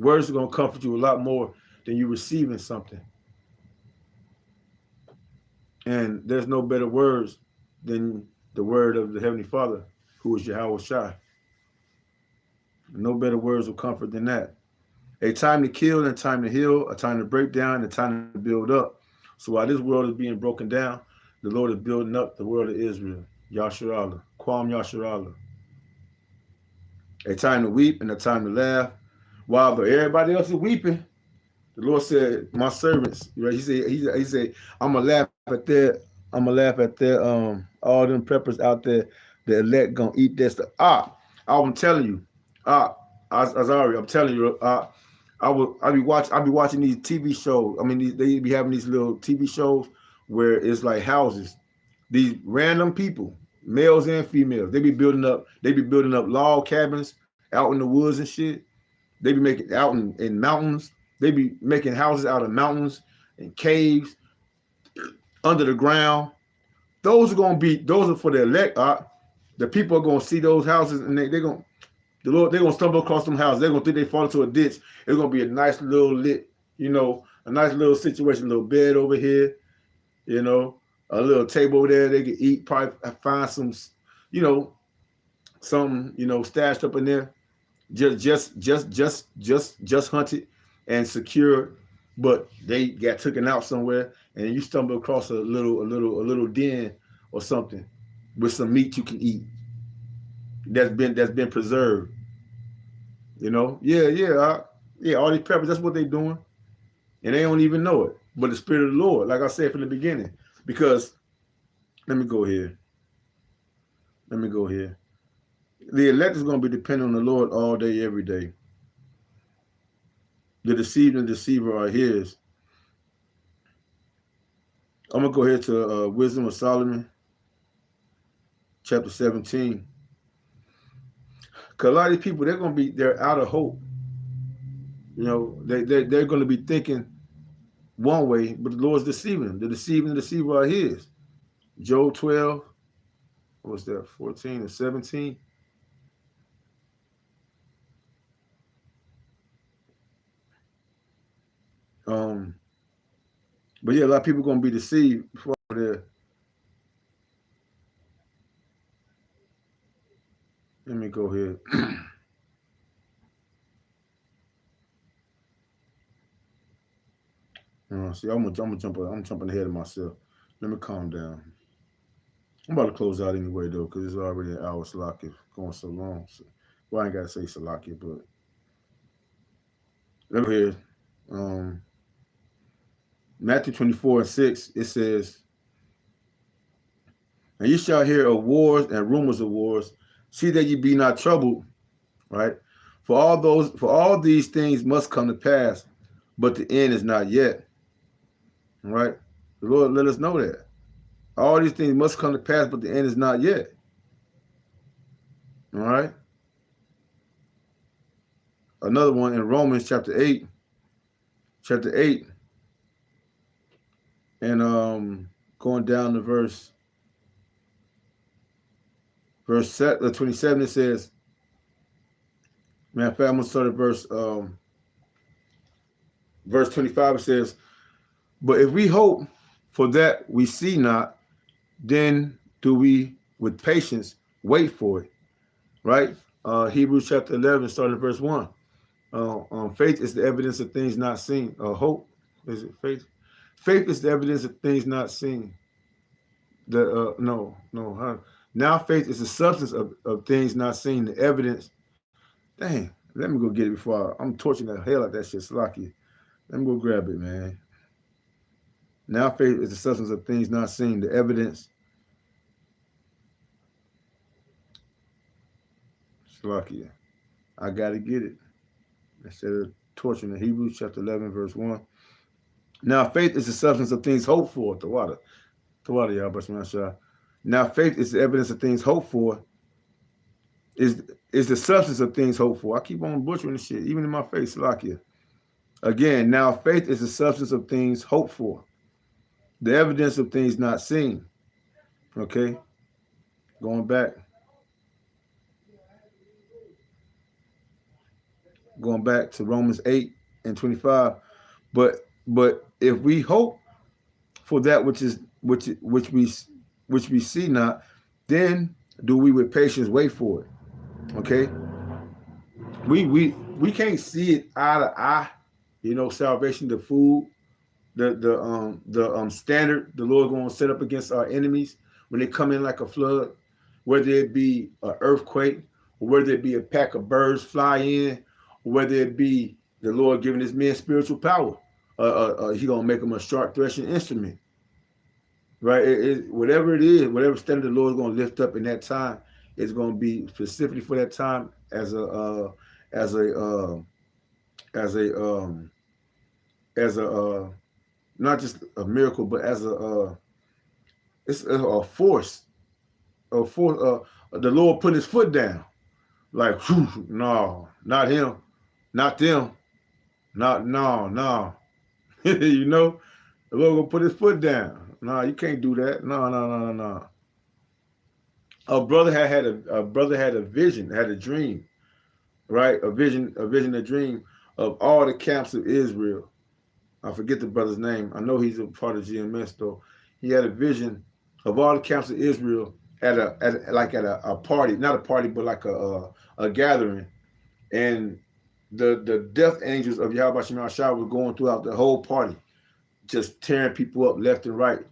are going to comfort you a lot more than you receiving something. And there's no better words than the word of the Heavenly Father, who is Yahweh Shai. No better words of comfort than that. A time to kill and a time to heal, a time to break down and a time to build up. So while this world is being broken down, the Lord is building up the world of Israel. Yasharallah. Kwam Yasharallah. A time to weep and a time to laugh. While everybody else is weeping, the Lord said, my servants, right? He said, I'm gonna laugh at their all them peppers out there, the elect gonna eat that stuff. I'm telling you, Azari, I'm telling you, I'll be watching these TV shows. I mean, they be having these little TV shows where it's like houses. These random people, males and females, they be building up log cabins out in the woods and shit. They be making out in mountains. They be making houses out of mountains and caves under the ground. Those are for the elect. The people are gonna see those houses and they're gonna stumble across them houses. They're gonna think they fall into a ditch. It's gonna be a nice little lit, a nice little situation, a little bed over here, a little table over there. They can eat, probably find some, something, stashed up in there. Just hunted and secured, but they got taken out somewhere, and you stumble across a little den or something with some meat you can eat that's been preserved. You know, yeah, all these peppers. That's what they doing, and they don't even know it. But the Spirit of the Lord, like I said from the beginning, because let me go here. Let me go here. The elect is going to be dependent on the Lord all day, every day. The deceived and deceiver are his. I'm going to go here to Wisdom of Solomon, chapter 17. Because a lot of these people, they're out of hope. You know, they're going to be thinking one way, but the Lord's deceiving them. The deceived and deceiver are his. Job 12, what was that, 14 and 17? But yeah, a lot of people are going to be deceived before they're. Let me go here. See, I'm jumping ahead of myself. Let me calm down. I'm about to close out anyway though, because it's already an hour Salaki going so long. So, well, I ain't gotta say Salaki, but let me hear. Matthew 24 and 6, it says, and you shall hear of wars and rumors of wars. See that you be not troubled, right? For all these things must come to pass, but the end is not yet. All right? The Lord let us know that. All these things must come to pass, but the end is not yet. All right? Another one in Romans chapter 8. And going down to verse 27, it says, matter of fact, I'm going to start at verse 25. It says, but if we hope for that we see not, then do we with patience wait for it. Right? Hebrews chapter 11, starting at verse 1. Faith is the evidence of things not seen. Hope, is it faith? Faith is the evidence of things not seen. Now faith is the substance of things not seen, the evidence. Dang, let me go get it before I'm torching the hell out of that shit, Slocky. Let me go grab it, man. Now faith is the substance of things not seen, the evidence. Slocky, I gotta get it. Instead of torturing the Hebrews chapter 11, verse 1. Now faith is the substance of things hoped for. The water, y'all, but now faith is the evidence of things hoped for. Is the substance of things hoped for. I keep on butchering this shit, even in my face, Lakia. Again, now faith is the substance of things hoped for. The evidence of things not seen. Okay? Going back to Romans 8 and 25. But if we hope for that which we see not, then do we with patience wait for it. Okay? We can't see it eye to eye. You know, salvation, the food, the standard the Lord going to set up against our enemies when they come in like a flood, whether it be an earthquake, or whether it be a pack of birds fly in, or whether it be the Lord giving his men spiritual power. He gonna make them a sharp threshing instrument, right? Whatever it is, whatever standard the Lord is gonna lift up in that time, it's gonna be specifically for that time as a not just a miracle, but as it's a force. The Lord put his foot down, like, whew, no, not him, not them, no. You know, the Lord gonna put his foot down. No, you can't do that. No. A brother had a vision, had a dream, right? A vision, a dream of all the camps of Israel. I forget the brother's name. I know he's a part of GMS though. He had a vision of all the camps of Israel at a party, not a party, but like a gathering, and the death angels of Yahweh Shema Shah were going throughout the whole party, just tearing people up left and right.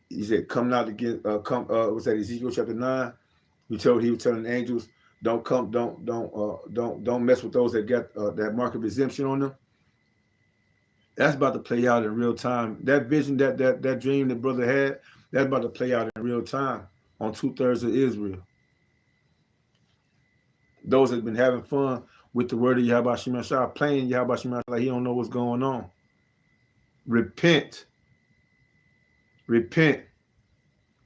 He said, "Come not again." Was that Ezekiel chapter 9? He was telling the angels, "Don't come, don't mess with those that got that mark of exemption on them." That's about to play out in real time. That vision, that dream that brother had, that's about to play out in real time on 2/3 of Israel. Those that have been having fun with the word of Yahweh Shema Shah, playing Yahweh Shema Shah like he don't know what's going on. Repent. Repent.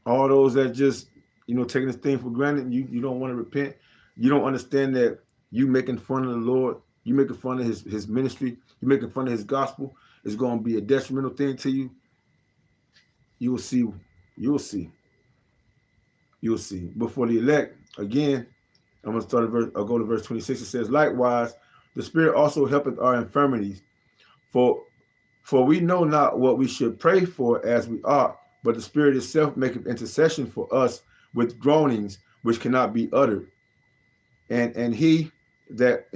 All those that just, taking this thing for granted, you don't want to repent. You don't understand that you making fun of the Lord, you making fun of his ministry, you making fun of his gospel is going to be a detrimental thing to you. You'll see. You'll see. You'll see. But for the elect, again, I'm going to start I'll go to verse 26. It says, "Likewise, the Spirit also helpeth our infirmities, for we know not what we should pray for as we ought, but the Spirit itself maketh intercession for us with groanings which cannot be uttered. And he that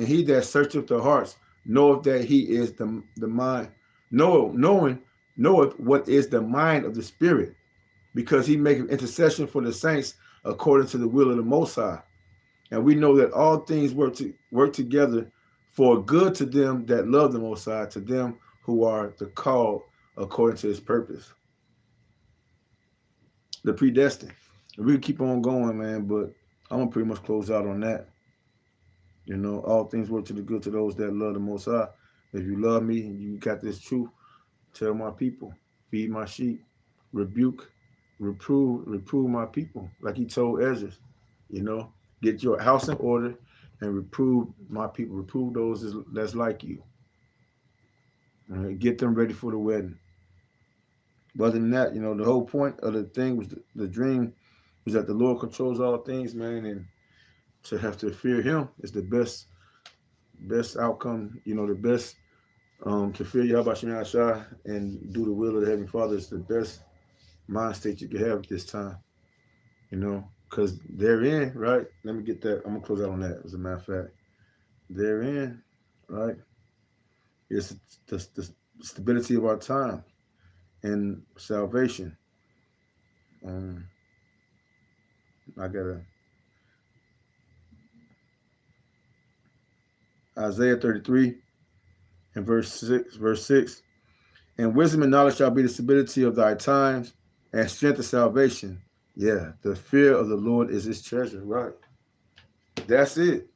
searcheth the hearts knoweth that he is the mind, knoweth what is the mind of the Spirit, because he maketh intercession for the saints according to the will of the Most High. And we know that all things work together for good to them that love the Most High, to them who are the called according to his purpose." The predestined. We can keep on going, man, but I'm gonna pretty much close out on that. All things work to the good to those that love the Most High. If you love me, you got this truth. Tell my people, feed my sheep, rebuke, reprove my people, like he told Ezra. Get your house in order and reprove my people. Reprove those that's like you. Get them ready for the wedding. But other than that, the whole point of the thing was the dream was that the Lord controls all things, man, and to have to fear him is the best outcome, the best to fear Yahweh Shema Shah and do the will of the Heavenly Father is the best mind state you can have at this time, because therein, right? Let me get that. I'm gonna close out on that. As a matter of fact, therein, right, is the stability of our time and salvation. I gotta Isaiah 33 and verse 6. "And wisdom and knowledge shall be the stability of thy times, and strength of salvation. Yeah, the fear of the Lord is his treasure." Right. That's it.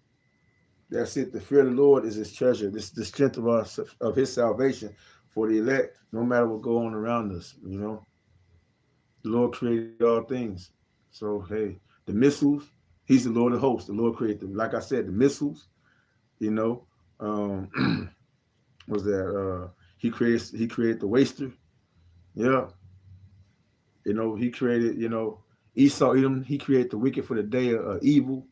That's it. The fear of the Lord is his treasure. This is the strength of his salvation for the elect, no matter what goes on around us. The Lord created all things. So hey, the missiles, he's the Lord of hosts. The Lord created them. Like I said, the missiles, was that he created the waster. Yeah. He created, Esau, Edom, he created the wicked for the day of evil.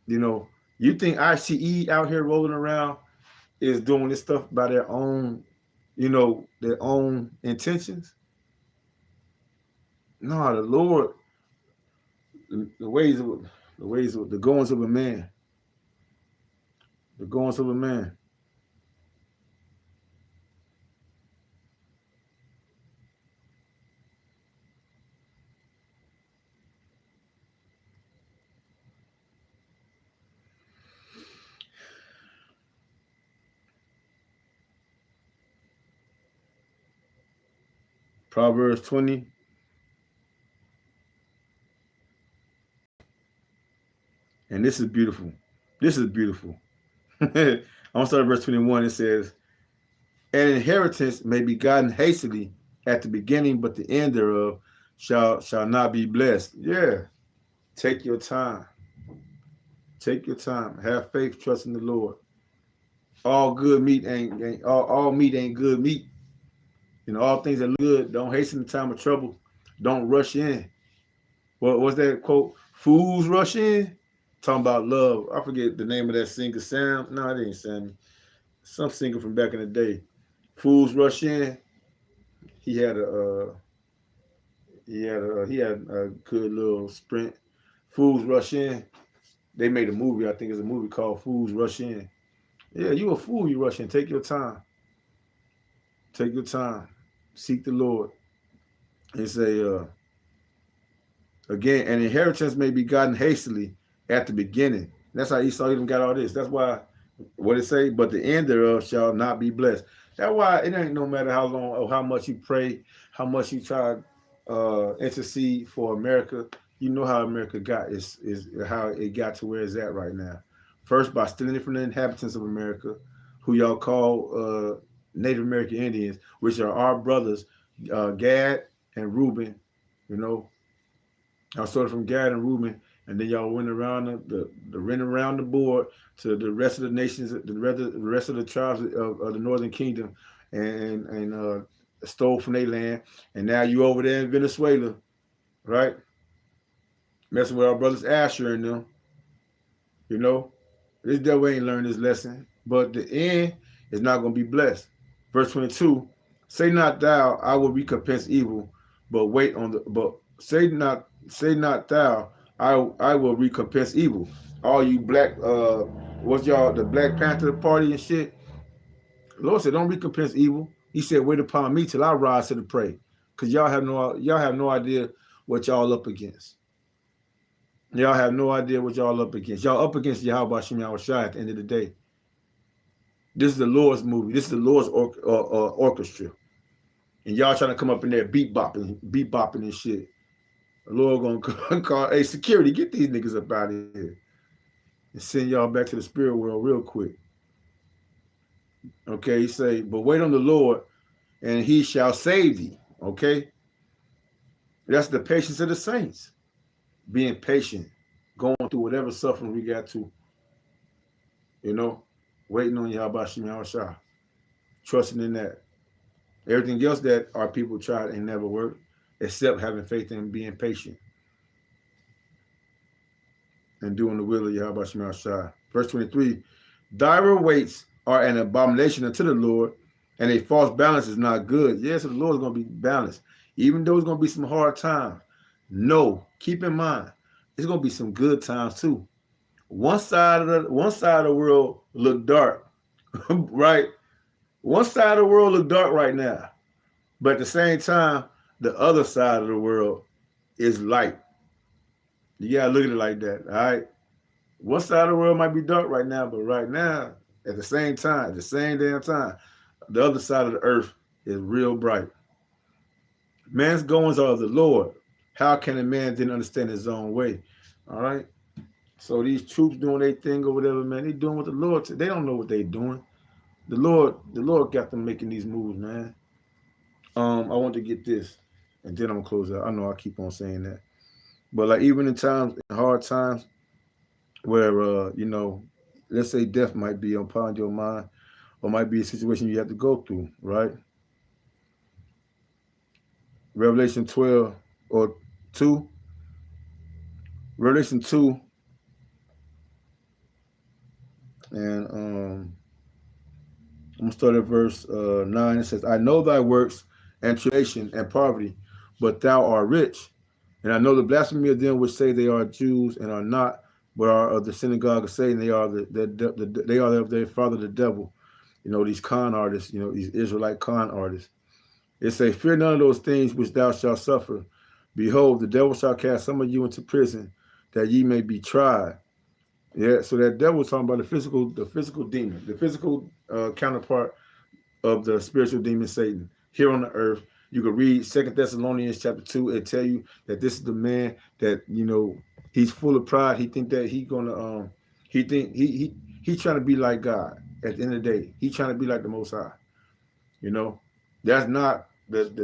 You think ICE out here rolling around is doing this stuff by their own, their own intentions? No, the Lord, the goings of a man. The goings of a man. Proverbs 20. And this is beautiful. This is beautiful. I'm going to start at verse 21. It says, "An inheritance may be gotten hastily at the beginning, but the end thereof shall not be blessed." Yeah. Take your time. Take your time. Have faith, trust in the Lord. All good meat ain't all meat ain't good meat. All things are good. Don't hasten the time of trouble. Don't rush in. What was that quote? Fools rush in. Talking about love. I forget the name of that singer. Sam? No, it ain't Sammy. Some singer from back in the day. Fools rush in. He had a good little sprint. Fools rush in. They made a movie. I think it's a movie called Fools Rush In. Yeah, you a fool. You rush in. Take your time. Take your time. Seek the Lord. And say, again, an inheritance may be gotten hastily at the beginning. That's how Esau even got all this. That's why, what it say? But the end thereof shall not be blessed. That's why it ain't no matter how long or how much you pray, how much you try intercede for America. You know how America got is how it got to where it's at right now. First, by stealing it from the inhabitants of America, who y'all call Native American Indians, which are our brothers, Gad and Reuben. You know, I started from Gad and Reuben, and then y'all went around went around the board to the rest of the nations, the rest of the tribes of the Northern Kingdom, and stole from their land. And now you over there in Venezuela, right? Messing with our brothers Asher and them. You know, this devil ain't learned his lesson, but the end is not going to be blessed. Verse 22: Say not thou, I will recompense evil, but wait on the. But say not thou, I will recompense evil. All you black, what's y'all, the Black Panther Party and shit? The Lord said, don't recompense evil. He said, wait upon me till I rise to the prey, because y'all have no idea what y'all up against. Y'all have no idea what y'all up against. Y'all up against Yahweh Shem Yahushua at the end of the day. This is the Lord's movie. This is the Lord's orchestra. And y'all trying to come up in there beat bopping and shit. The Lord gonna call, hey, security, get these niggas up out of here. And send y'all back to the spirit world real quick. Okay, he say, but wait on the Lord, and he shall save thee. Okay? That's the patience of the saints. Being patient, going through whatever suffering we got to, you know, waiting on Yahweh Shem Yahushua, trusting in that. Everything else that our people tried and never worked, except having faith and being patient and doing the will of Yahweh Shem Yahushua. Verse 23, dire weights are an abomination unto the Lord, and a false balance is not good. Yes, the Lord is going to be balanced. Even though it's going to be some hard times, no, keep in mind, it's going to be some good times too. One side of the world look dark, right? One side of the world look dark right now, but at the same time, the other side of the world is light. You gotta look at it like that, all right? One side of the world might be dark right now, but right now, at the same time, at the same damn time, the other side of the earth is real bright. Man's goings are of the Lord. How can a man then understand his own way? All right. So these troops doing their thing or whatever, man, they doing what the Lord said. They don't know what they're doing. The Lord got them making these moves, man. I want to get this, and then I'm gonna close out. I know I keep on saying that, but like even in hard times, where you know, let's say death might be upon your mind, or might be a situation you have to go through, right? Revelation 12 or 2. Revelation 2 and I'm gonna start at verse 9. It says, I know thy works and tribulation and poverty, but thou art rich. And I know the blasphemy of them which say they are Jews and are not, but are of the synagogue of Satan. They are they are of their father the devil. You know, these con artists, you know, these Israelite con artists. It say, fear none of those things which thou shalt suffer. Behold, the devil shall cast some of you into prison, that ye may be tried. Yeah, so that devil is talking about the physical demon, the physical counterpart of the spiritual demon Satan here on the earth. You can read 2 Thessalonians chapter 2 and tell you that this is the man that, you know, he's full of pride. He think that he's gonna he's trying to be like God. At the end of the day, he's trying to be like the Most High. You know, that's not the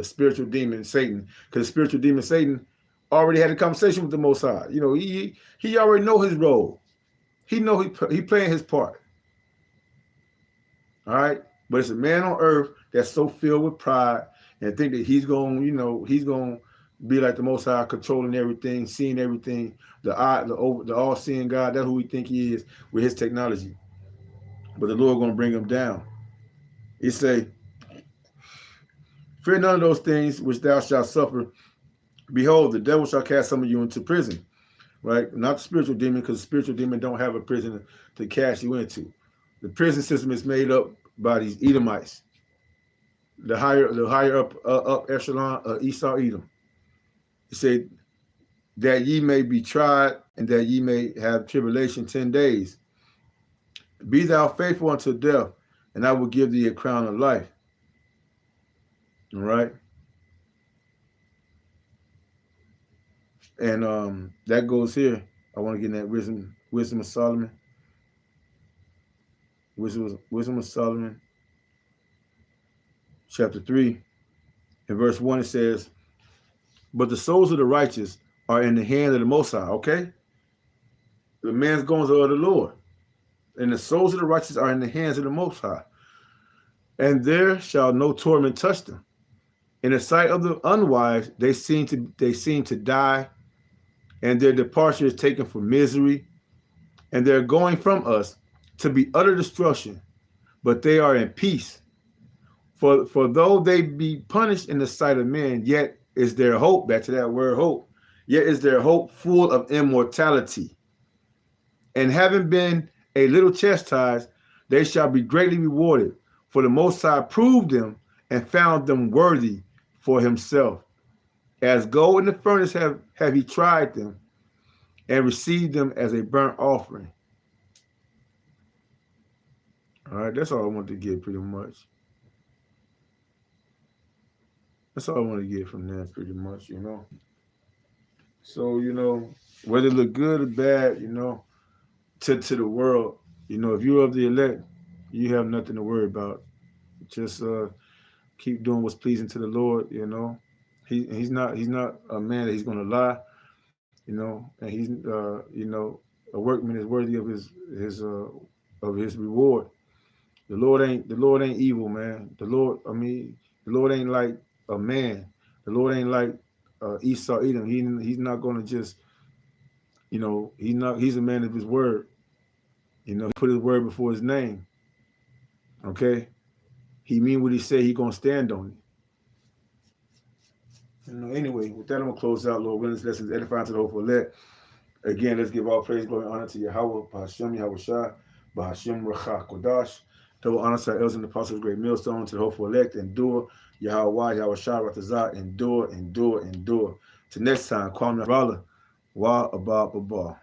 spiritual demon Satan, because the spiritual demon Satan already had a conversation with the Most High. You know, he already know his role. He know he playing his part. All right, but it's a man on earth that's so filled with pride and think that he's going, you know, he's going to be like the Most High, controlling everything, seeing everything, the all-seeing God. That's who we think he is with his technology. But the Lord going to bring him down. He say, fear none of those things which thou shalt suffer. Behold, the devil shall cast some of you into prison, right? Not the spiritual demon, because the spiritual demon don't have a prison to cast you into. The prison system is made up by these Edomites, the higher up echelon of Esau Edom. He said that ye may be tried and that ye may have tribulation 10 days. Be thou faithful unto death, and I will give thee a crown of life. All right. And that goes here. I want to get in that wisdom of Solomon. Wisdom of Solomon, chapter 3, in verse 1, it says, but the souls of the righteous are in the hand of the Most High. Okay? The man's goings are of the Lord. And the souls of the righteous are in the hands of the Most High. And there shall no torment touch them. In the sight of the unwise, they seem to die, and their departure is taken for misery, and they're going from us to be utter destruction, but they are in peace. For though they be punished in the sight of men, yet is their hope, back to that word hope, yet is their hope full of immortality. And having been a little chastised, they shall be greatly rewarded. For the Most High proved them and found them worthy for himself. As gold in the furnace have he tried them and received them as a burnt offering. All right, that's all I want to get pretty much. That's all I want to get from that pretty much, you know. So, you know, whether it look good or bad, you know, to the world, you know, if you're of the elect, you have nothing to worry about. Just keep doing what's pleasing to the Lord, you know. He's not a man that he's going to lie, you know, and he's you know, a workman is worthy of his reward. The Lord ain't evil, man. The Lord ain't like a man. The Lord ain't like Esau Edom. He's not going to just, you know, he's a man of his word. You know, he put his word before his name. Okay? He mean what he said, he going to stand on it. You know, anyway, with that, I'm going to close out, Lord willing. This lesson is edifying to the hopeful elect. Again, let's give all praise, glory, and honor to Yahweh, B'Hashem, Yahweh Shai, B'Hashem, Rachah, Kodash. Double honor to our elders and the apostles, great millstone, to the hopeful elect. Endure, Yahweh, Yahweh Shai, Ratazah. Endure, endure, endure. Till next time, Kwame Rala, Wa Abba Abba.